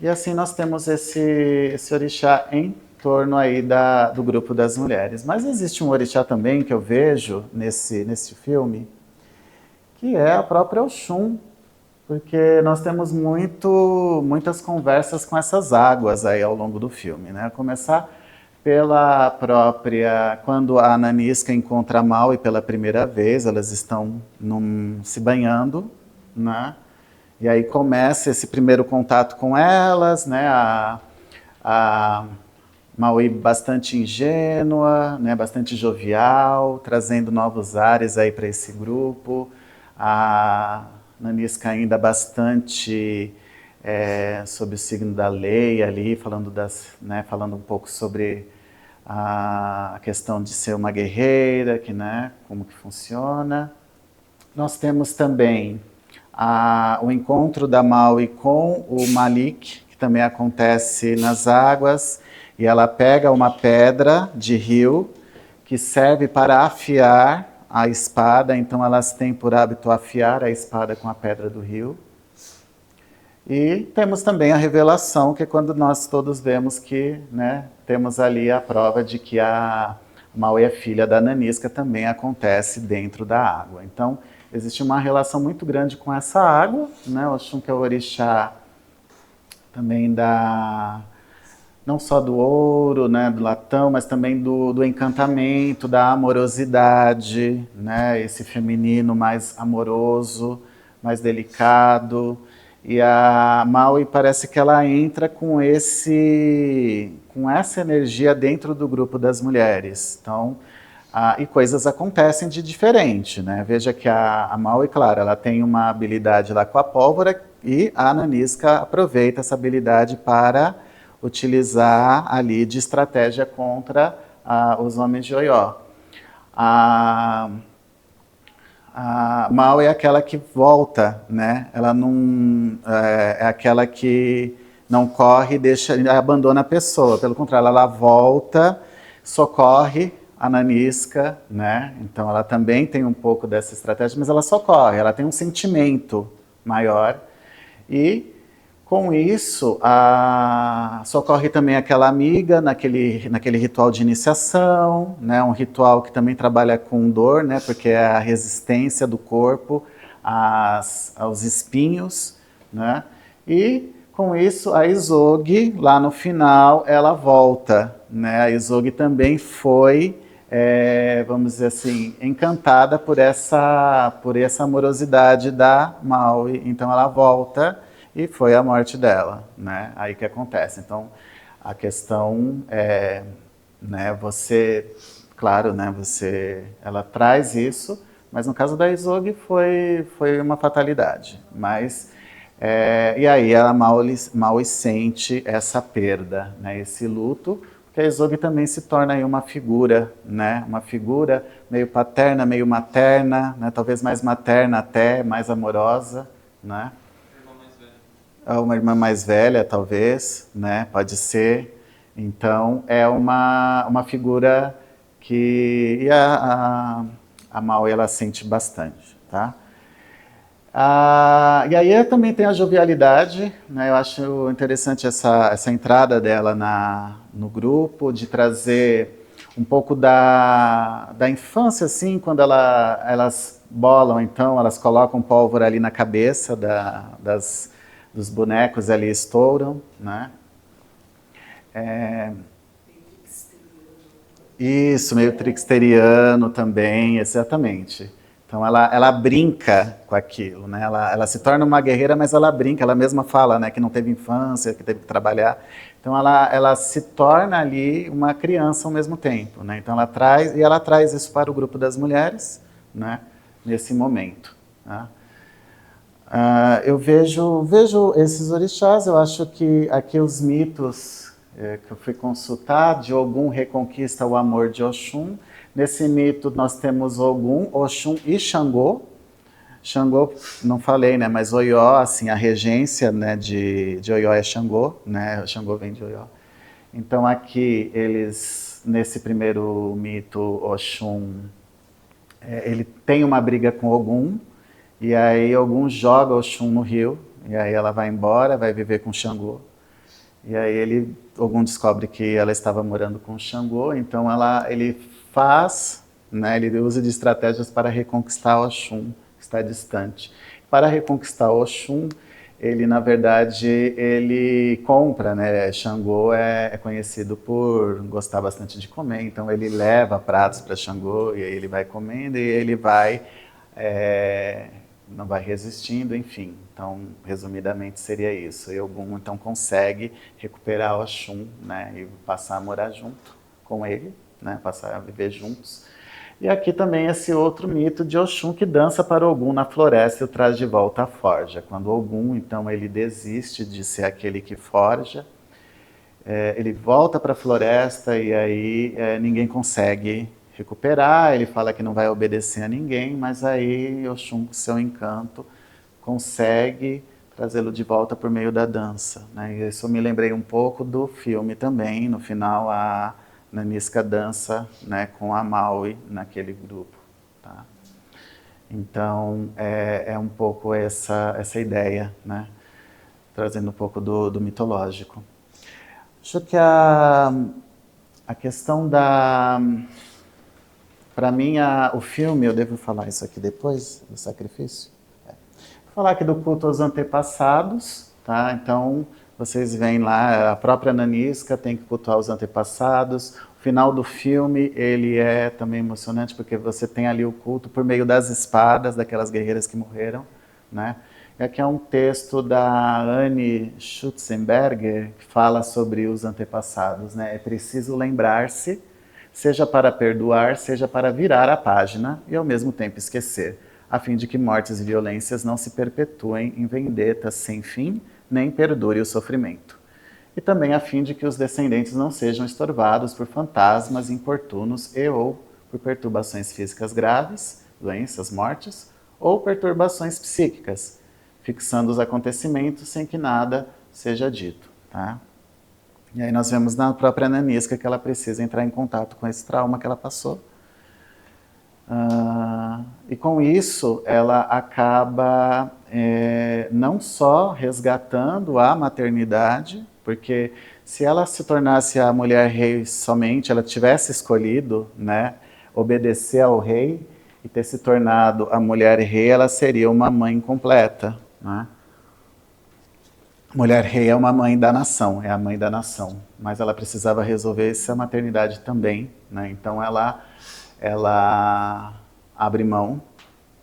E assim nós temos esse orixá em torno aí do grupo das mulheres. Mas existe um orixá também que eu vejo nesse filme, que é a própria Oxum, porque nós temos muitas conversas com essas águas aí ao longo do filme, né? A começar pela própria, quando a Nanisca encontra a Maui pela primeira vez, elas estão se banhando, né? E aí começa esse primeiro contato com elas, né? A Maui bastante ingênua, né? Bastante jovial, trazendo novos ares aí para esse grupo. A Nanisca ainda bastante sobre o signo da lei ali, falando falando um pouco sobre a questão de ser uma guerreira, né? Como que funciona. Nós temos também o encontro da Maui com o Malik, que também acontece nas águas, e ela pega uma pedra de rio que serve para afiar a espada, então elas têm por hábito afiar a espada com a pedra do rio. E temos também a revelação, que é quando nós todos vemos que, né, temos ali a prova de que a Maui é filha da Nanisca, também acontece dentro da água. Então, existe uma relação muito grande com essa água, né? O Oxum, que é o orixá também não só do ouro, né, do latão, mas também do encantamento, da amorosidade, né? Esse feminino mais amoroso, mais delicado. E a Maui parece que ela entra com essa energia dentro do grupo das mulheres. Então, e coisas acontecem de diferente, né? Veja que a Maui, claro, ela tem uma habilidade lá com a pólvora, e a Nanisca aproveita essa habilidade para utilizar ali de estratégia contra os homens de Oió. A Maui é aquela que volta, né? Ela não é aquela que não corre e abandona a pessoa. Pelo contrário, ela volta, socorre a Nanisca, né? Então ela também tem um pouco dessa estratégia, mas ela socorre, ela tem um sentimento maior. E com isso, socorre também aquela amiga naquele ritual de iniciação, né? Um ritual que também trabalha com dor, né? Porque é a resistência do corpo aos espinhos, né? E com isso, a Isoge, lá no final, ela volta, né? A Isoge também foi, vamos dizer assim, encantada por essa amorosidade da Maui. Então ela volta e foi a morte dela, né? Aí que acontece. Então a questão é, né? Claro, né? Ela traz isso, mas no caso da Isoge foi uma fatalidade. Mas e aí a Maui sente essa perda, né? Esse luto. Que a Isoge também se torna aí uma figura, né? Uma figura meio paterna, meio materna, né? Talvez mais materna até, mais amorosa, né? Uma irmã mais velha, talvez, né? Pode ser. Então, é uma figura que a Maui, ela sente bastante, tá? E aí também tem a jovialidade, né? Eu acho interessante essa entrada dela no grupo, de trazer um pouco da infância, assim, quando elas bolam, então, elas colocam pólvora ali na cabeça dos bonecos ali, estouram, né? Isso, meio tricksteriano também, exatamente. Então ela brinca com aquilo, né? Ela se torna uma guerreira, mas ela brinca, ela mesma fala, né, que não teve infância, que teve que trabalhar. Então ela se torna ali uma criança ao mesmo tempo, né? Então ela traz isso para o grupo das mulheres, né, nesse momento, tá? Eu vejo esses orixás, eu acho que aqui os mitos que eu fui consultar, de Ogum reconquista o amor de Oxum. Nesse mito nós temos Ogum, Oxum e Xangô. Xangô, não falei, né, mas Oió, assim, a regência, né, de Oió é Xangô, né, Xangô vem de Oió. Então aqui nesse primeiro mito, Oxum, ele tem uma briga com Ogum, E aí Ogum joga Oxum no rio, e aí ela vai embora, vai viver com Xangô. E aí Ogum descobre que ela estava morando com Xangô, então ele faz, né, ele usa de estratégias para reconquistar Oxum, que está distante. Para reconquistar Oxum, ele, na verdade, ele compra, né? Xangô é conhecido por gostar bastante de comer, então ele leva pratos para Xangô, e aí ele vai comendo, e ele vai, não vai resistindo, enfim. Então, resumidamente, seria isso. E Ogum, então, consegue recuperar Oxum, né? E passar a morar junto com ele, né? Passar a viver juntos. E aqui também esse outro mito de Oxum que dança para Ogum na floresta e o traz de volta à forja. Quando Ogum, então, ele desiste de ser aquele que forja, ele volta para a floresta e aí ninguém consegue recuperar, ele fala que não vai obedecer a ninguém, mas aí Oxum, com seu encanto, consegue trazê-lo de volta por meio da dança, né? E isso eu me lembrei um pouco do filme também, no final a Nanisca dança, né, com a Maui naquele grupo. Tá? Então, é um pouco essa ideia, né, trazendo um pouco do mitológico. Acho que a questão da... Para mim, o filme, eu devo falar isso aqui depois, do sacrifício? Vou falar aqui do culto aos antepassados, tá? Então, vocês veem lá, a própria Nanisca tem que cultuar os antepassados. O final do filme, ele é também emocionante, porque você tem ali o culto por meio das espadas, daquelas guerreiras que morreram, né? E aqui é um texto da Anne Schutzenberger, que fala sobre os antepassados, né? É preciso lembrar-se, seja para perdoar, seja para virar a página e ao mesmo tempo esquecer, a fim de que mortes e violências não se perpetuem em vendetas sem fim, nem perdure o sofrimento. E também a fim de que os descendentes não sejam estorvados por fantasmas importunos e ou por perturbações físicas graves, doenças, mortes, ou perturbações psíquicas, fixando os acontecimentos sem que nada seja dito. Tá? E aí nós vemos na própria Nanisca que ela precisa entrar em contato com esse trauma que ela passou. E com isso ela acaba não só resgatando a maternidade, porque se ela se tornasse a mulher rei somente, ela tivesse escolhido, né, obedecer ao rei e ter se tornado a mulher rei, ela seria uma mãe completa, né? Mulher rei é uma mãe da nação, é a mãe da nação, mas ela precisava resolver essa maternidade também, né? Então ela abre mão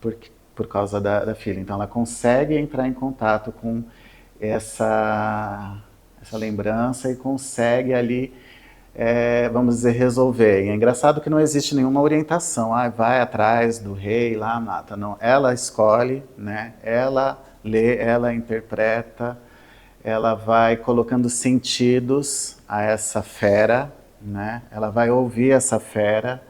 por causa da filha. Então ela consegue entrar em contato com essa lembrança e consegue ali, vamos dizer, resolver. E é engraçado que não existe nenhuma orientação, vai atrás do rei, lá mata. Não, ela escolhe, né? Ela lê, ela interpreta, ela vai colocando sentidos a essa fera, né? Ela vai ouvir essa fera,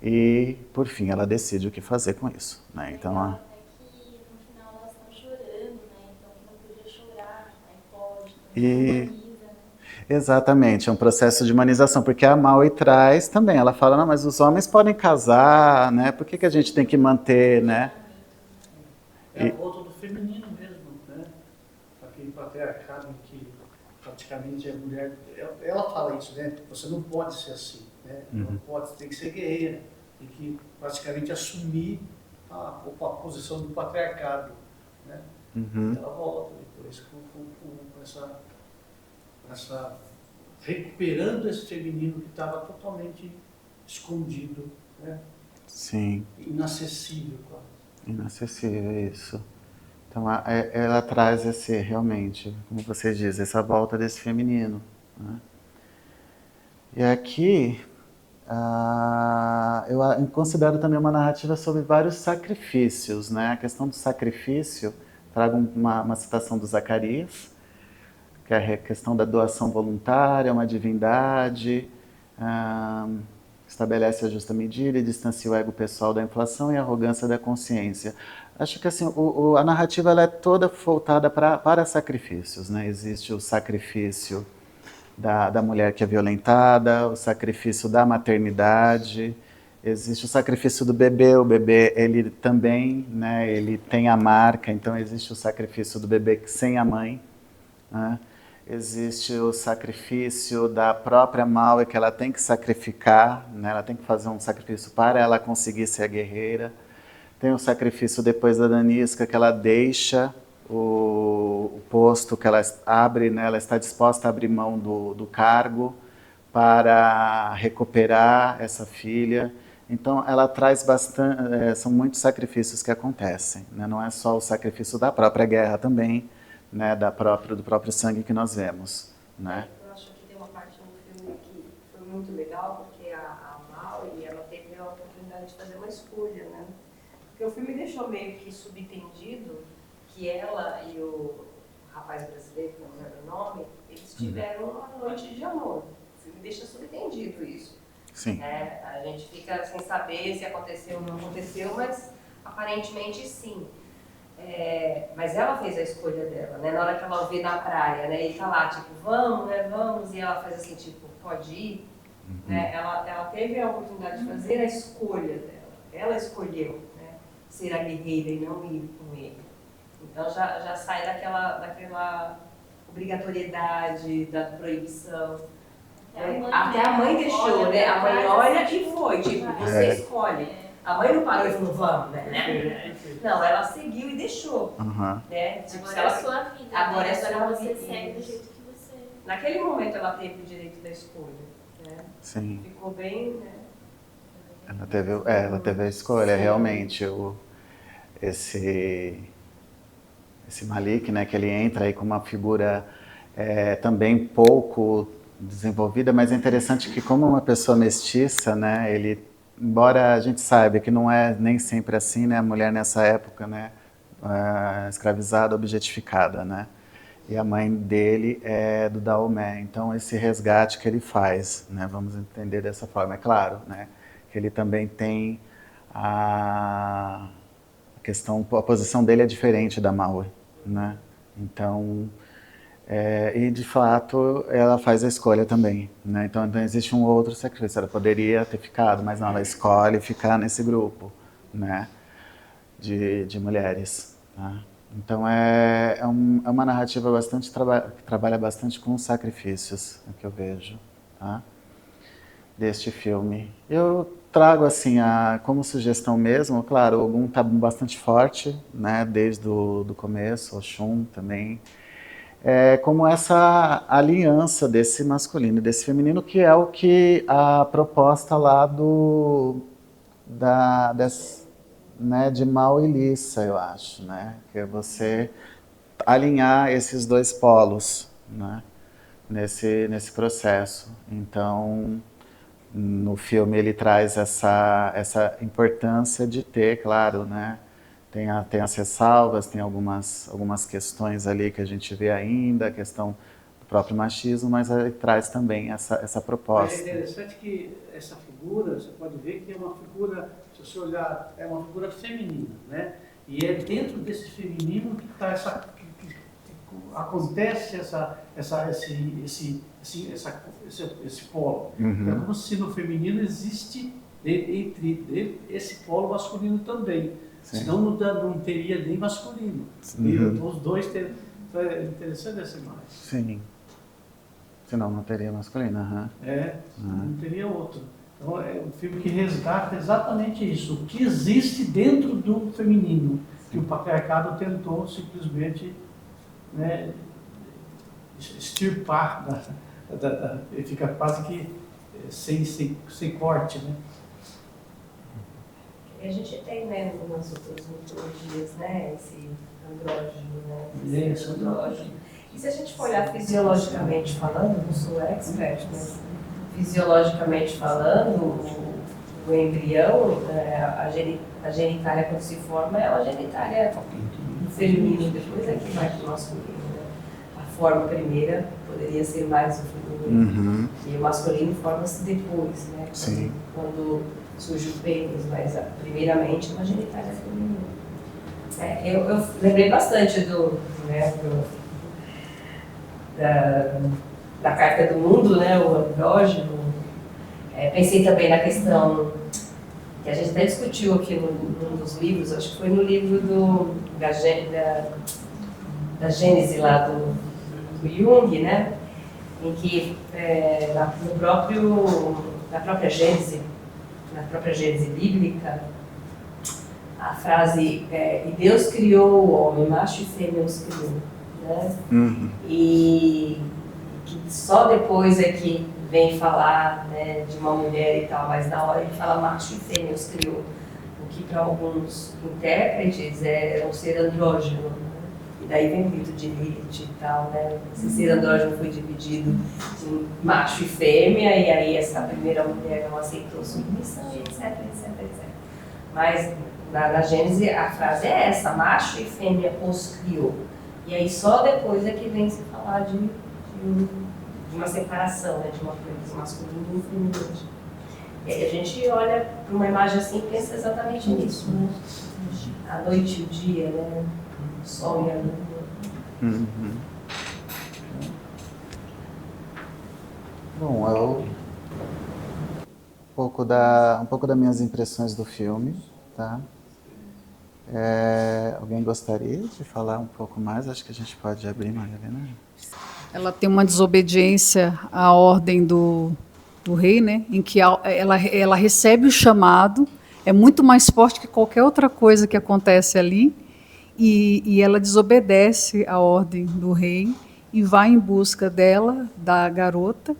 e, por fim, ela decide o que fazer com isso, né? Então, é que no final elas estão chorando, né? Então não podia chorar, aí pode, humaniza, né? Exatamente, é um processo de humanização, porque a Maui traz também, ela fala, não, mas os homens podem casar, né? Por que a gente tem que manter, né? É a volta do feminino mesmo, né? Aquele patriarcado em que praticamente a mulher, ela fala isso, né? Você não pode ser assim, né? Não pode, tem que ser guerreira, tem que praticamente assumir a posição do patriarcado, né? E ela volta depois com essa recuperando esse feminino que estava totalmente escondido, né? Sim. Inacessível quase. Inacessível, isso. Então ela traz realmente, como vocês dizem, essa volta desse feminino, né? E aqui eu considero também uma narrativa sobre vários sacrifícios, né? A questão do sacrifício, trago uma citação do Zacarias, que é a questão da doação voluntária, uma divindade, estabelece a justa medida e distancia o ego pessoal da inflação e a arrogância da consciência. Acho que assim, a narrativa ela é toda voltada para sacrifícios, né? Existe o sacrifício da mulher que é violentada, o sacrifício da maternidade, Existe o sacrifício do bebê, o bebê ele também, né, ele tem a marca, então existe o sacrifício do bebê sem a mãe, né? Existe o sacrifício da própria Maui, que ela tem que sacrificar, né? Ela tem que fazer um sacrifício para ela conseguir ser a guerreira. Tem o sacrifício depois da Danisca, que ela deixa o posto, que ela abre, né? Ela está disposta a abrir mão do cargo para recuperar essa filha. Então, ela traz bastante, são muitos sacrifícios que acontecem, né? Não é só o sacrifício da própria guerra também, né, do próprio sangue que nós vemos, né? Eu acho que tem uma parte no filme que foi muito legal, porque a Maui, ela teve a oportunidade de fazer uma escolha, né? Porque o filme deixou meio que subentendido que ela e o rapaz brasileiro, que não lembro o nome, eles tiveram uma noite de amor. O filme deixa subentendido isso. Sim. A gente fica sem saber se aconteceu ou não aconteceu, mas aparentemente sim. Mas ela fez a escolha dela, né? Na hora que ela o vê na praia, né? Ele tá lá, tipo, vamos, né? Vamos. E ela faz assim, tipo, pode ir. Né? Ela teve a oportunidade de fazer a escolha dela. Ela escolheu, né? Ser a guerreira e não ir com ele. Então já sai daquela obrigatoriedade, da proibição. Até a mãe deixou, né? A mãe olha e foi, tipo, você escolhe. A mãe não parou e falou, vamos, né? Não, ela seguiu e deixou. Né? Tipo, Agora é a sua vida. Agora né? é sua Você vida. segue do jeito que você... Naquele momento ela teve o direito da escolha. Né? Sim. Ficou bem, né? Ela teve a escolha, realmente. Esse Malik, né, que ele entra aí com uma figura também pouco desenvolvida, mas é interessante que como uma pessoa mestiça, né, embora a gente saiba que não é nem sempre assim, né, a mulher nessa época, né, escravizada, objetificada, né, e a mãe dele é do Daomé, então esse resgate que ele faz, né, vamos entender dessa forma, é claro, né, que ele também tem a posição dele é diferente da Maui, né, então e de fato ela faz a escolha também, né? Então existe um outro sacrifício, ela poderia ter ficado, mas não, ela escolhe ficar nesse grupo, né, de mulheres, né? Então é uma narrativa bastante que trabalha bastante com os sacrifícios, é o que eu vejo, tá? Deste filme. Eu trago assim como sugestão mesmo, claro, o Ogum está bastante forte, né, desde do começo, o Oxum também. Como essa aliança desse masculino e desse feminino, que é o que a proposta lá né, de Mal e Lissa, eu acho, né? Que é você alinhar esses dois polos, né, nesse processo. Então, no filme ele traz essa importância de ter, claro, né, tem as ressalvas, tem algumas questões ali que a gente vê ainda, a questão do próprio machismo, mas ele traz também essa proposta. Mas é interessante que essa figura, você pode ver que é uma figura, se você olhar, é uma figura feminina, né? E é dentro desse feminino que está que acontece esse polo. É como se no feminino existe entre esse polo masculino também. Sim. Senão não teria nem masculino. Os dois teriam. Então é interessante essa imagem. Sim. Senão não teria masculino. Não teria outro. Então é um filme que resgata exatamente isso. O que existe dentro do feminino, que o patriarcado tentou simplesmente, né, extirpar. Fica quase que sem corte, né? A gente tem, né, nas outras mitologias, né, esse andrógeno, né, esse andrógeno. E se a gente for olhar fisiologicamente falando, não sou expert, mas fisiologicamente falando, o embrião, a genitália quando se forma, é uma genitália feminina, depois é que vai para o masculino, né? A forma primeira poderia ser mais o feminino, e o masculino forma-se depois, né? Sim. Quando surge o pênis, mas primeiramente uma genitália feminina. Eu lembrei bastante da Carta do Mundo, né, o andrógeno. Pensei também na questão que a gente até discutiu aqui num dos livros, acho que foi no livro da Gênese lá do Jung, né? Em que na própria Gênese bíblica, a frase e Deus criou o homem, macho e fêmea os criou, né? E que só depois é que vem falar, né, de uma mulher e tal, mas na hora ele fala macho e fêmea os criou, o que para alguns intérpretes é um ser andrógeno, né? E daí vem o mito de Lilith e tal, né? Esse ser andrógeno foi dividido em macho e fêmea, e aí essa primeira mulher não aceitou submissão, etc, etc, etc. Mas na Gênese a frase é essa, macho e fêmea os criou. E aí só depois é que vem se falar de uma separação, né, de uma coisa masculina e feminina. E aí a gente olha para uma imagem assim e pensa exatamente nisso, né? A noite e o dia, né? O sol e a lua. Bom, um pouco das minhas impressões do filme, tá? Alguém gostaria de falar um pouco mais? Acho que a gente pode abrir, Maria Helena. Ela tem uma desobediência à ordem do rei, né? Em que ela recebe o chamado, é muito mais forte que qualquer outra coisa que acontece ali, e ela desobedece à ordem do rei e vai em busca da garota.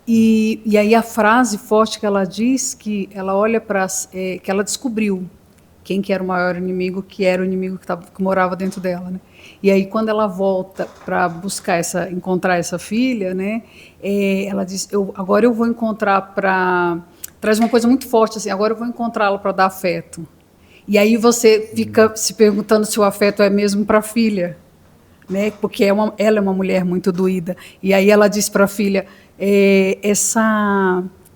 E aí a frase forte que ela diz, que ela olha que ela descobriu quem que era o maior inimigo, que era o inimigo que morava dentro dela, né? E aí quando ela volta para encontrar essa filha, né? Ela diz, agora eu vou encontrar traz uma coisa muito forte assim, agora eu vou encontrá-la para dar afeto. E aí você fica se perguntando se o afeto é mesmo para a filha, né? Porque ela é uma mulher muito doída. E aí ela diz para a filha,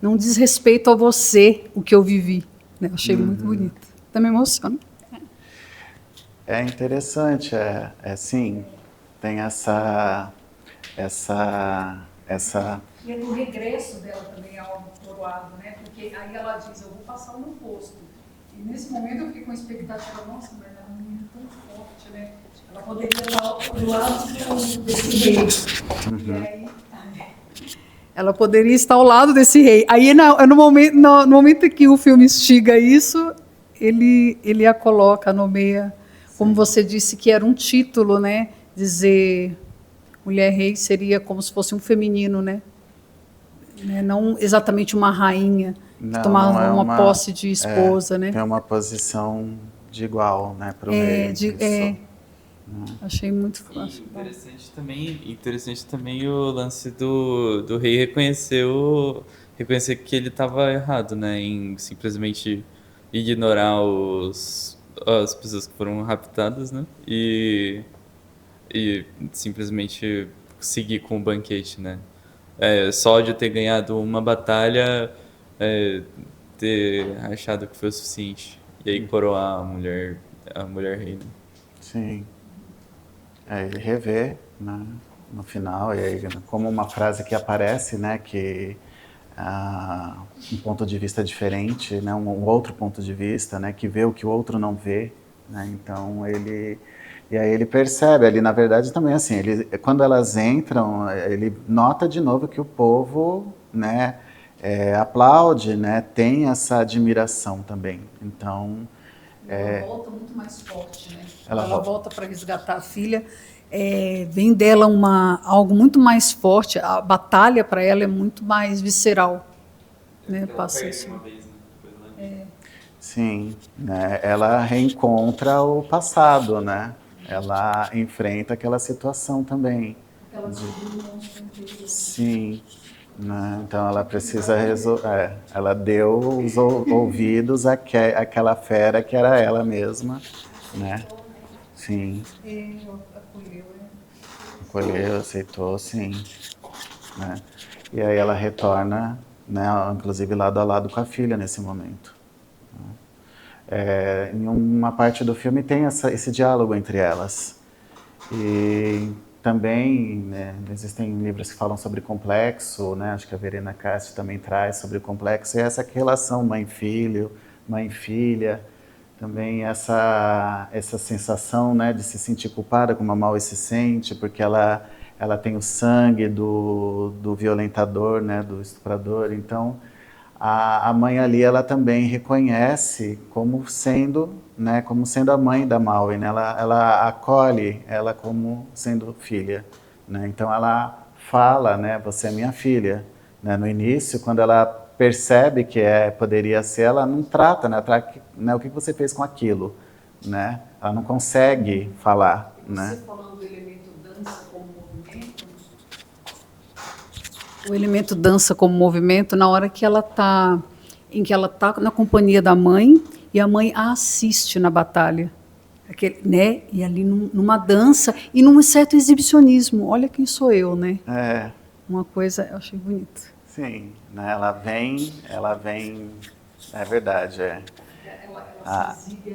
não diz respeito a você o que eu vivi, né? Eu achei muito bonito. Também emociona. É interessante, sim, tem essa... E no regresso dela também é algo coroado, né? Porque aí ela diz, eu vou passar no posto. E nesse momento eu fiquei com a expectativa, nossa, mas ela é uma menina tão forte, né? Ela poderia estar do lado desse rei. E aí... Ela poderia estar ao lado desse rei. Aí, no momento que o filme instiga isso, ele a coloca, nomeia, como você disse, que era um título, né? Dizer mulher rei seria como se fosse um feminino, né? Não exatamente uma rainha que tomava uma posse de esposa, né? Tem uma posição de igual, né, para o rei. Achei muito fácil. Interessante também o lance do rei reconhecer que ele estava errado, né, em simplesmente ignorar as pessoas que foram raptadas, né, e simplesmente seguir com o banquete, né. Só de ter ganhado uma batalha, ter achado que foi o suficiente, e aí coroar a mulher rei, né. Sim. Ele revê, né, no final, e aí, como uma frase que aparece, né, que um ponto de vista diferente, né, um outro ponto de vista, né, que vê o que o outro não vê, né, então e aí ele percebe, ali na verdade também assim, quando elas entram, ele nota de novo que o povo, né, aplaude, né, tem essa admiração também, então... Ela volta muito mais forte, né? Ela volta para resgatar a filha, vem dela algo muito mais forte, a batalha para ela é muito mais visceral, né? Passa isso. Uma vez, né? Sim, né? Ela reencontra o passado, né? Ela enfrenta aquela situação também. Ela descobriu um monstro inteiro. Sim. Né? Então ela precisa resolver. Ela deu os ouvidos àquela fera que era ela mesma, né? Sim. Acolheu, aceitou, sim. Né? E aí ela retorna, né, inclusive lado a lado com a filha nesse momento. Em uma parte do filme tem esse diálogo entre elas. E também, né, existem livros que falam sobre complexo, né, acho que a Verena Casti também traz sobre o complexo, e essa relação mãe-filho, mãe e filha, também essa sensação, né, de se sentir culpada, como a Maui se sente, porque ela tem o sangue do violentador, né, do estuprador. Então, a mãe ali, ela também reconhece como sendo a mãe da Maui, né? Ela acolhe ela como sendo filha, né? Então, ela fala, né, você é minha filha, né? No início, quando ela percebe que poderia ser, ela não trata, né, o que você fez com aquilo, né? Ela não consegue falar, né? Você falando do elemento dança como movimento, o elemento dança como movimento na hora que ela está na companhia da mãe e a mãe a assiste na batalha, né? E ali numa dança e num certo exibicionismo. Olha quem sou eu, né? Uma coisa eu achei bonita. Sim, né? Ela vem, é verdade,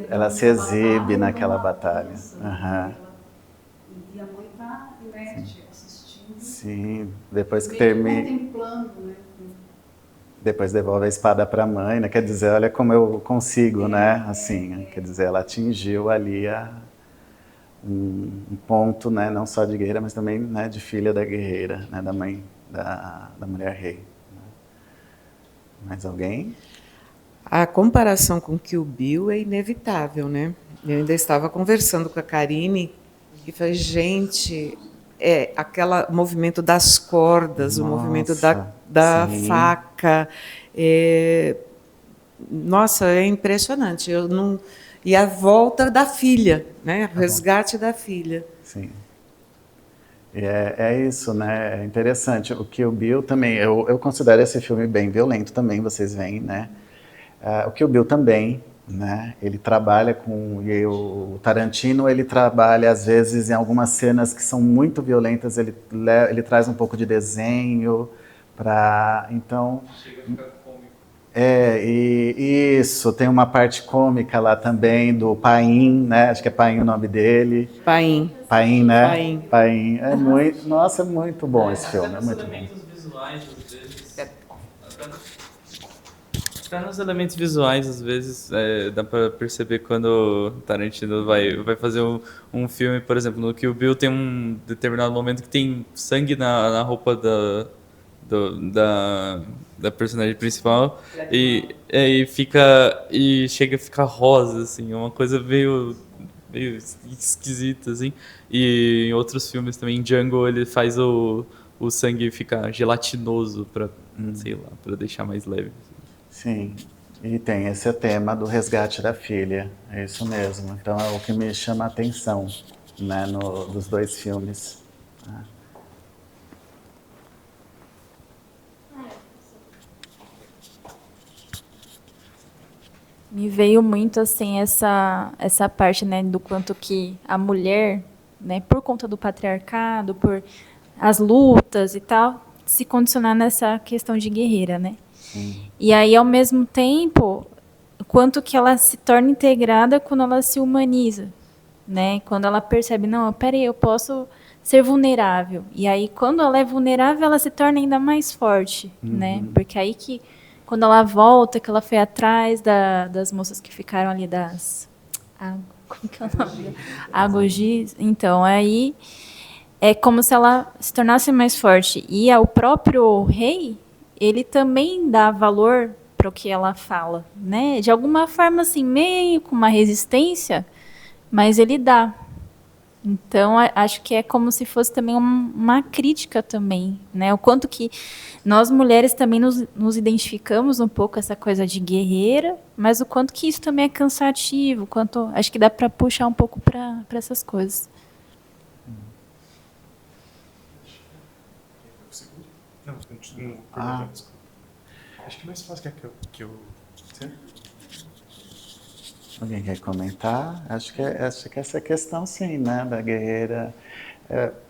ela se exibe naquela batalha. E a mãe está inerte, assistindo. Sim, depois que termina. Contemplando, né? Depois devolve a espada para a mãe, né? Quer dizer, olha como eu consigo, né? Assim, quer dizer, ela atingiu ali um ponto, né? Não só de guerreira, mas também, né, de filha da guerreira, né? Da mãe da mulher rei. Mais alguém? A comparação com Kill Bill é inevitável, né? Eu ainda estava conversando com a Karine e falei, gente, aquele movimento das cordas, o movimento da faca, nossa, é impressionante. E a volta da filha, né? O resgate da filha. Sim. É isso, né? É interessante. O Kill Bill também, eu considero esse filme bem violento também, vocês veem, né? O Kill Bill também, né? Ele trabalha e o Tarantino, ele trabalha às vezes em algumas cenas que são muito violentas, ele traz um pouco de desenho então chega a ficar cômico. E isso, tem uma parte cômica lá também do Paim, né? Acho que é Paim o nome dele. Paim, né? Paim. Nossa, é muito bom esse filme, é muito bom. Visuais, às vezes. Até nos elementos visuais, às vezes, dá pra perceber quando o Tarantino vai fazer um filme, por exemplo, no Kill Bill tem um determinado momento que tem sangue na roupa da personagem principal e chega a ficar rosa, assim, é uma coisa meio esquisita, assim. E em outros filmes também, em Django, ele faz o sangue ficar gelatinoso pra, sei lá, pra deixar mais leve. Sim, e tem esse tema do resgate da filha, é isso mesmo. Então é o que me chama a atenção, né, dos dois filmes. Me veio muito assim essa parte, né, do quanto que a mulher, né, por conta do patriarcado, por as lutas e tal, se condicionar nessa questão de guerreira, né? E aí, ao mesmo tempo, quanto que ela se torna integrada quando ela se humaniza, né? Quando ela percebe, não, peraí, eu posso ser vulnerável. E aí, quando ela é vulnerável, ela se torna ainda mais forte, né? Porque aí que, quando ela volta, que ela foi atrás das moças que ficaram ali como que é o nome? Agogis. Então, aí é como se ela se tornasse mais forte. E o próprio rei, ele também dá valor para o que ela fala, né? De alguma forma, assim, meio com uma resistência, mas ele dá. Então, acho que é como se fosse também uma crítica também, né? O quanto que nós mulheres também nos identificamos um pouco essa coisa de guerreira, mas o quanto que isso também é cansativo, acho que dá para puxar um pouco para essas coisas. Não, desculpa. Acho que é mais fácil que eu... Alguém quer comentar? Acho que essa questão, sim, né, da guerreira.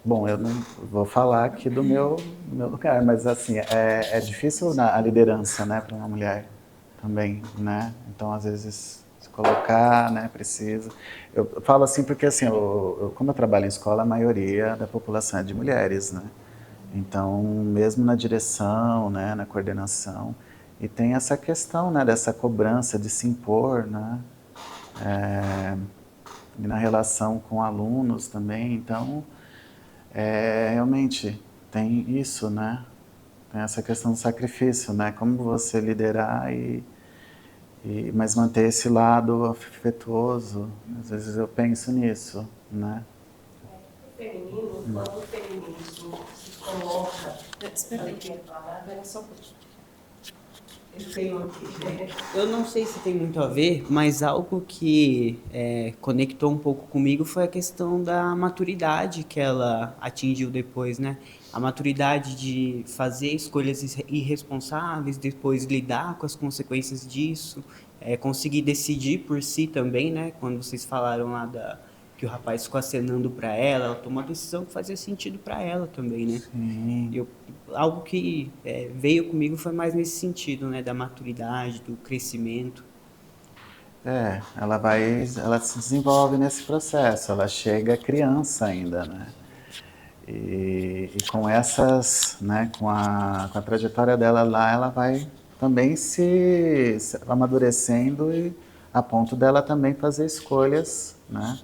Bom, eu não vou falar aqui do meu lugar, mas assim, é difícil a liderança, né, para uma mulher também, né? Então, às vezes, se colocar, né, precisa. Eu falo assim porque, assim, como eu trabalho em escola, a maioria da população é de mulheres, né? Então, mesmo na direção, né, na coordenação, E tem essa questão, né, dessa cobrança de se impor, né, e na relação com alunos também. Então, realmente tem isso, né? Tem essa questão do sacrifício, né? Como você liderar mas manter esse lado afetuoso. Às vezes eu penso nisso, né? O feminino, quando o feminismo se coloca... Espera aí, só um pouquinho. Eu não sei se tem muito a ver, mas algo que conectou um pouco comigo foi a questão da maturidade que ela atingiu depois, né? A maturidade de fazer escolhas irresponsáveis, depois lidar com as consequências disso, conseguir decidir por si também, né? Quando vocês falaram lá que o rapaz ficou acenando para ela tomou uma decisão que fazia sentido para ela também, né? Sim. Algo que veio comigo foi mais nesse sentido, né? Da maturidade, do crescimento. Ela se desenvolve nesse processo, ela chega criança ainda, né? E com essas, né, com a trajetória dela lá, ela vai também se amadurecendo e a ponto dela também fazer escolhas, né?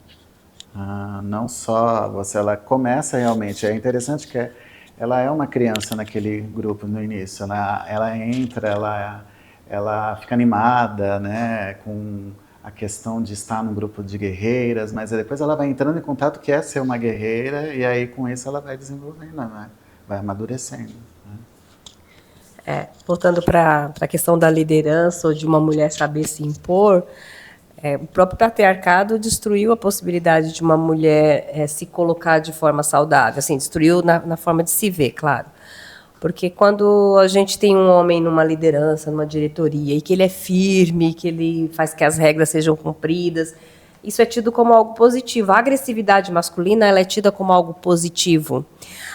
Não só ela começa realmente, é interessante que ela é uma criança naquele grupo no início, ela entra, ela fica animada, né, com a questão de estar num grupo de guerreiras, mas depois ela vai entrando em contato que é ser uma guerreira e aí com isso ela vai desenvolvendo, né, vai amadurecendo. Né? Voltando para a questão da liderança ou de uma mulher saber se impor, o próprio patriarcado destruiu a possibilidade de uma mulher se colocar de forma saudável, assim, destruiu na forma de se ver, claro. Porque quando a gente tem um homem numa liderança, numa diretoria, e que ele é firme, que ele faz que as regras sejam cumpridas, isso é tido como algo positivo. A agressividade masculina ela é tida como algo positivo.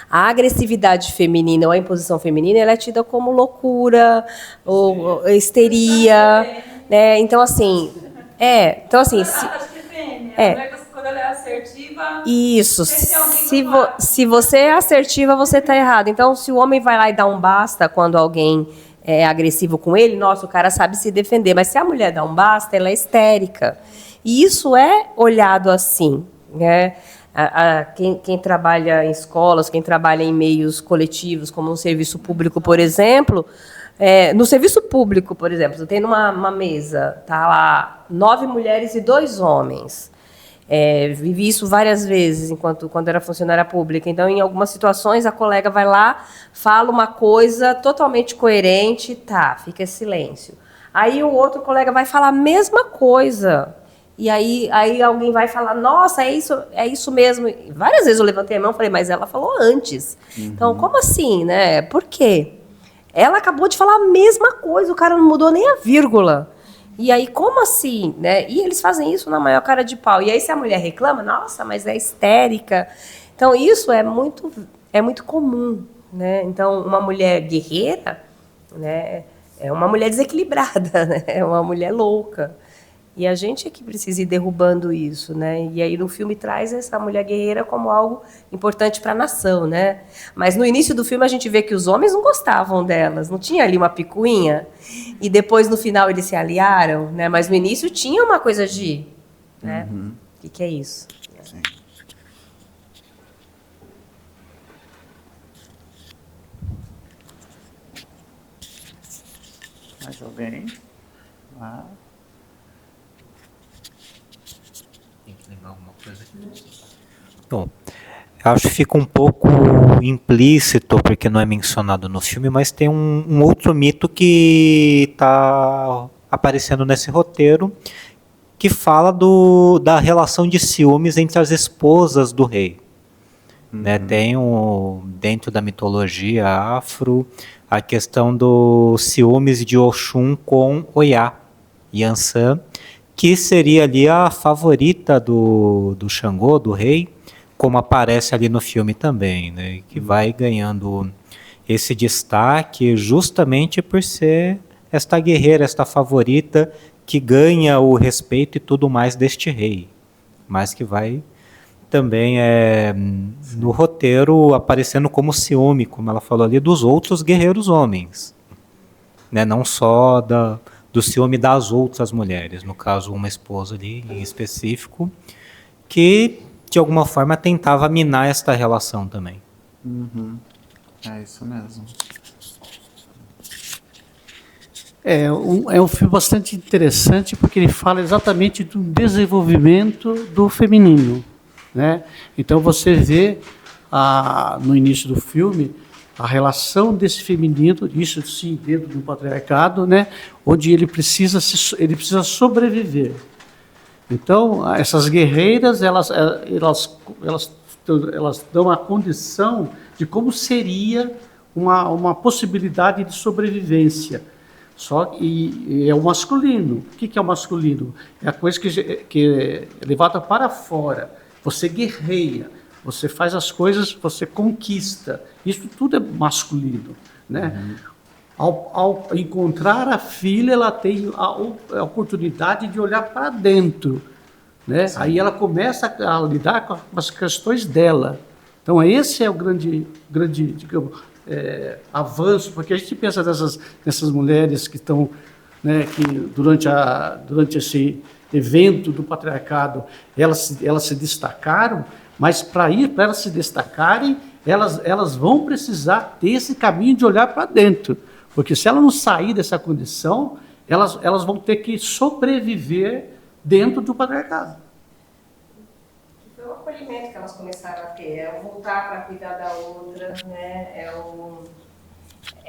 A agressividade feminina ou a imposição feminina ela é tida como loucura, ou histeria, né? Então, assim... Quando ela é assertiva... Isso. Se você é assertiva, você está errado. Então, se o homem vai lá e dá um basta quando alguém é agressivo com ele, nossa, o cara sabe se defender. Mas se a mulher dá um basta, ela é histérica. E isso é olhado assim, né? Quem trabalha em escolas, quem trabalha em meios coletivos, como no serviço público, por exemplo... no serviço público, por exemplo, você tem numa mesa, tá lá 9 mulheres e 2 homens. Vivi isso várias vezes quando era funcionária pública. Então, em algumas situações, a colega vai lá, fala uma coisa totalmente coerente, fica silêncio. Aí o outro colega vai falar a mesma coisa. E aí alguém vai falar, nossa, é isso mesmo. E várias vezes eu levantei a mão e falei, mas ela falou antes. Uhum. Então, como assim, né? Por quê? Ela acabou de falar a mesma coisa, o cara não mudou nem a vírgula. E aí, como assim? Né? E eles fazem isso na maior cara de pau. E aí, se a mulher reclama, nossa, mas é histérica. Então, isso é muito comum. Né? Então, uma mulher guerreira, né, é uma mulher desequilibrada, né? É uma mulher louca. E a gente é que precisa ir derrubando isso, né? E aí no filme traz essa mulher guerreira como algo importante para a nação, né? Mas no início do filme a gente vê que os homens não gostavam delas, não tinha ali uma picuinha. E depois no final eles se aliaram, né? Mas no início tinha uma coisa de, né? Uhum. O que é isso? Sim. Mais alguém? Tem que lembrar alguma coisa aqui. Bom, eu acho que fica um pouco implícito, porque não é mencionado no filme, mas tem um outro mito que está aparecendo nesse roteiro, que fala da relação de ciúmes entre as esposas do rei. Né? Tem dentro da mitologia afro a questão dos ciúmes de Oxum com Oiá, Yansan, que seria ali a favorita do Xangô, do rei, como aparece ali no filme também, né? Que vai ganhando esse destaque justamente por ser esta guerreira, esta favorita, que ganha o respeito e tudo mais deste rei, mas que vai também no roteiro aparecendo como ciúme, como ela falou ali, dos outros guerreiros homens. né? Não só do ciúme das outras mulheres, no caso uma esposa ali em específico, que de alguma forma tentava minar esta relação também. Uhum. É isso mesmo. É um filme bastante interessante porque ele fala exatamente do desenvolvimento do feminino, né? Então você vê no início do filme a relação desse feminino, isso sim dentro do patriarcado, né? Onde ele precisa sobreviver. Então essas guerreiras elas dão a condição de como seria uma possibilidade de sobrevivência. Só que é o masculino. O que é o masculino? É a coisa que é levada para fora. Você guerreia, você faz as coisas, você conquista. Isso tudo é masculino, né? Ao encontrar a filha, ela tem a oportunidade de olhar para dentro, né? Aí ela começa a lidar com as questões dela. Então esse é o grande digamos, avanço, porque a gente pensa nessas mulheres que estão, né, que durante esse evento do patriarcado, elas se destacaram, mas para elas se destacarem, elas vão precisar ter esse caminho de olhar para dentro, porque se ela não sair dessa condição, elas vão ter que sobreviver dentro do patriarcado. Foi o acolhimento que elas começaram a ter, é o voltar para cuidar da outra, né?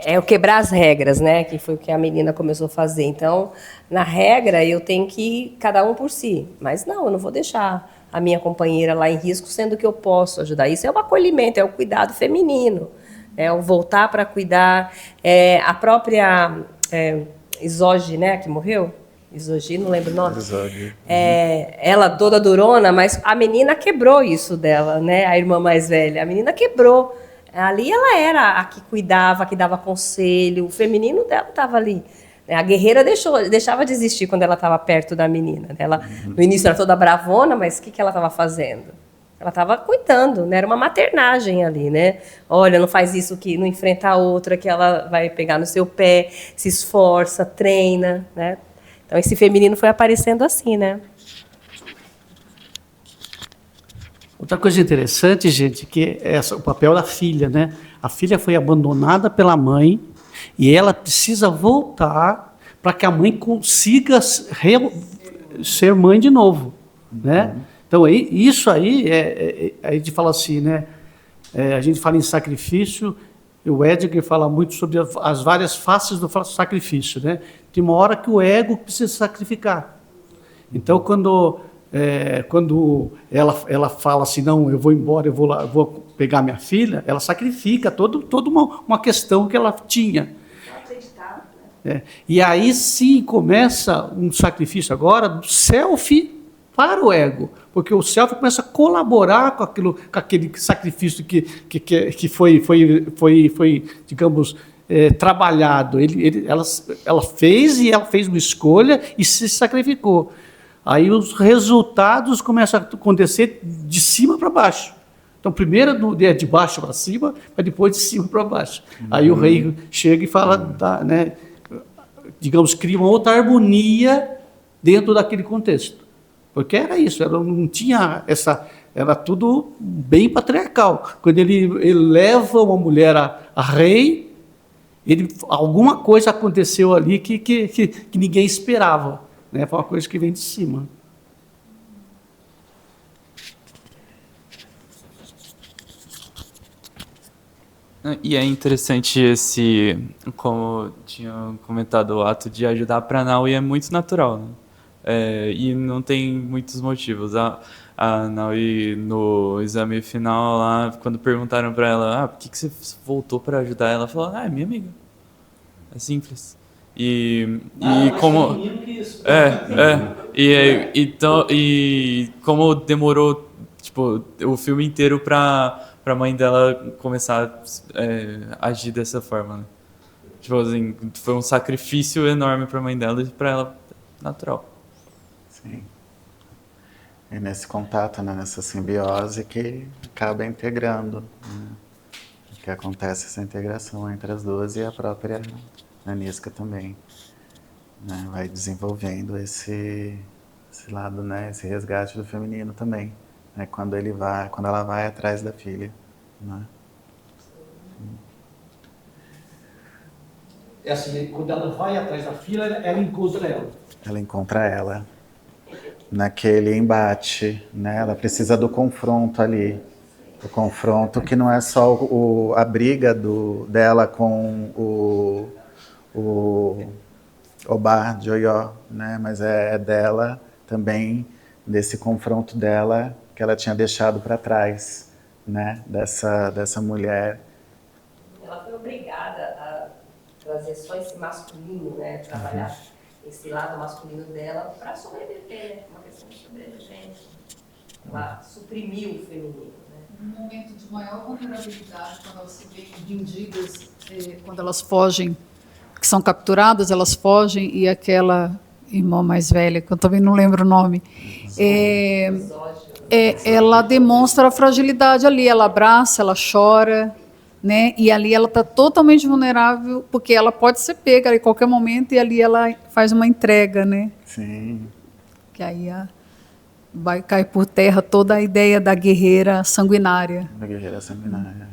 É o quebrar as regras, né? Que foi o que a menina começou a fazer. Então, na regra, eu tenho que ir cada um por si. Mas não, eu não vou deixar a minha companheira lá em risco, sendo que eu posso ajudar. Isso é o acolhimento, é o cuidado feminino. É o voltar para cuidar. A própria Isoge, né? Que morreu? Isogi, não lembro o nome. Ela toda durona, mas a menina quebrou isso dela, né? A irmã mais velha. A menina quebrou. Ali ela era a que cuidava, a que dava conselho. O feminino dela estava ali. A guerreira deixava de existir quando ela estava perto da menina. Ela, no início era toda bravona, mas o que ela estava fazendo? Ela estava cuidando, né? Era uma maternagem ali, né? Olha, não faz isso, que não enfrenta a outra, que ela vai pegar no seu pé, se esforça, treina, né? Então, esse feminino foi aparecendo assim, né? Outra coisa interessante, gente, que é o papel da filha, né? A filha foi abandonada pela mãe e ela precisa voltar para que a mãe consiga ser mãe de novo, né? Então, isso aí, a gente fala assim, né? A gente fala em sacrifício. O Edgar fala muito sobre as várias faces do sacrifício, né? Tem uma hora que o ego precisa se sacrificar. Então, quando ela fala assim, não, eu vou embora, eu vou pegar minha filha, ela sacrifica toda uma questão que ela tinha. E aí sim começa um sacrifício agora do self para o ego, porque o self começa a colaborar com aquele sacrifício que foi digamos, trabalhado. Ela fez uma escolha e se sacrificou. Aí os resultados começam a acontecer de cima para baixo. Então, primeiro é de baixo para cima, mas depois de cima para baixo. Aí o rei chega e fala, né, digamos, cria uma outra harmonia dentro daquele contexto. Porque era isso, não tinha era tudo bem patriarcal. Quando ele leva uma mulher a rei, alguma coisa aconteceu ali que ninguém esperava, né? Foi uma coisa que vem de cima. E é interessante como tinha comentado, o ato de ajudar para a Naui é muito natural, né? E não tem muitos motivos. A Naui, no exame final lá, quando perguntaram para ela, por que você voltou para ajudar? Ela falou, é minha amiga. É simples. E como e como demorou, tipo, o filme inteiro para a mãe dela começar a agir dessa forma, né? Tipo assim, foi um sacrifício enorme para a mãe dela e para ela natural. Sim. E nesse contato, né, nessa simbiose que acaba integrando, né? Que acontece essa integração entre as duas e a própria a Niska também, né, vai desenvolvendo esse lado, né, esse resgate do feminino também, né, quando ela vai atrás da filha, né. É assim, quando ela vai atrás da filha, ela encontra ela. Ela encontra ela naquele embate, né? Ela precisa do confronto ali. O confronto que não é só a briga dela com o Oba Joyo, né? Mas é dela também, desse confronto dela que ela tinha deixado para trás, né? Dessa mulher. Ela foi obrigada a trazer só esse masculino, né? Trabalhar esse lado masculino dela para sobreviver, né? Uma questão de sobrevivência. Ela suprimiu o feminino. Um momento de maior vulnerabilidade, quando elas se veem vendidas, quando elas fogem, que são capturadas, elas fogem, e aquela irmã mais velha, que eu também não lembro o nome, ela demonstra a fragilidade ali, ela abraça, ela chora, né? E ali ela está totalmente vulnerável, porque ela pode ser pega em qualquer momento, e ali ela faz uma entrega, né? Sim. Que aí vai cair por terra toda a ideia da guerreira sanguinária. Da guerreira sanguinária.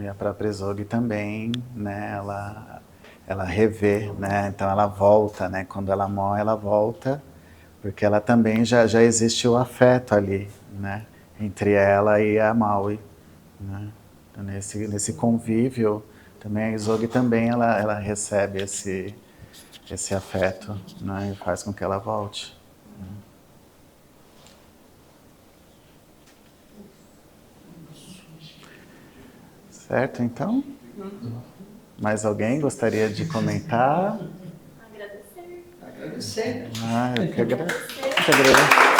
E a própria Zog também, né? Ela revê, né? Então ela volta, né? Quando ela morre, ela volta, porque ela também já existe o afeto ali, né? Entre ela e a Maui, né? Então, nesse convívio, também a Zog também ela recebe esse afeto, né? E faz com que ela volte. Certo, então? Mais alguém gostaria de comentar? Agradecer. Eu que agradeço.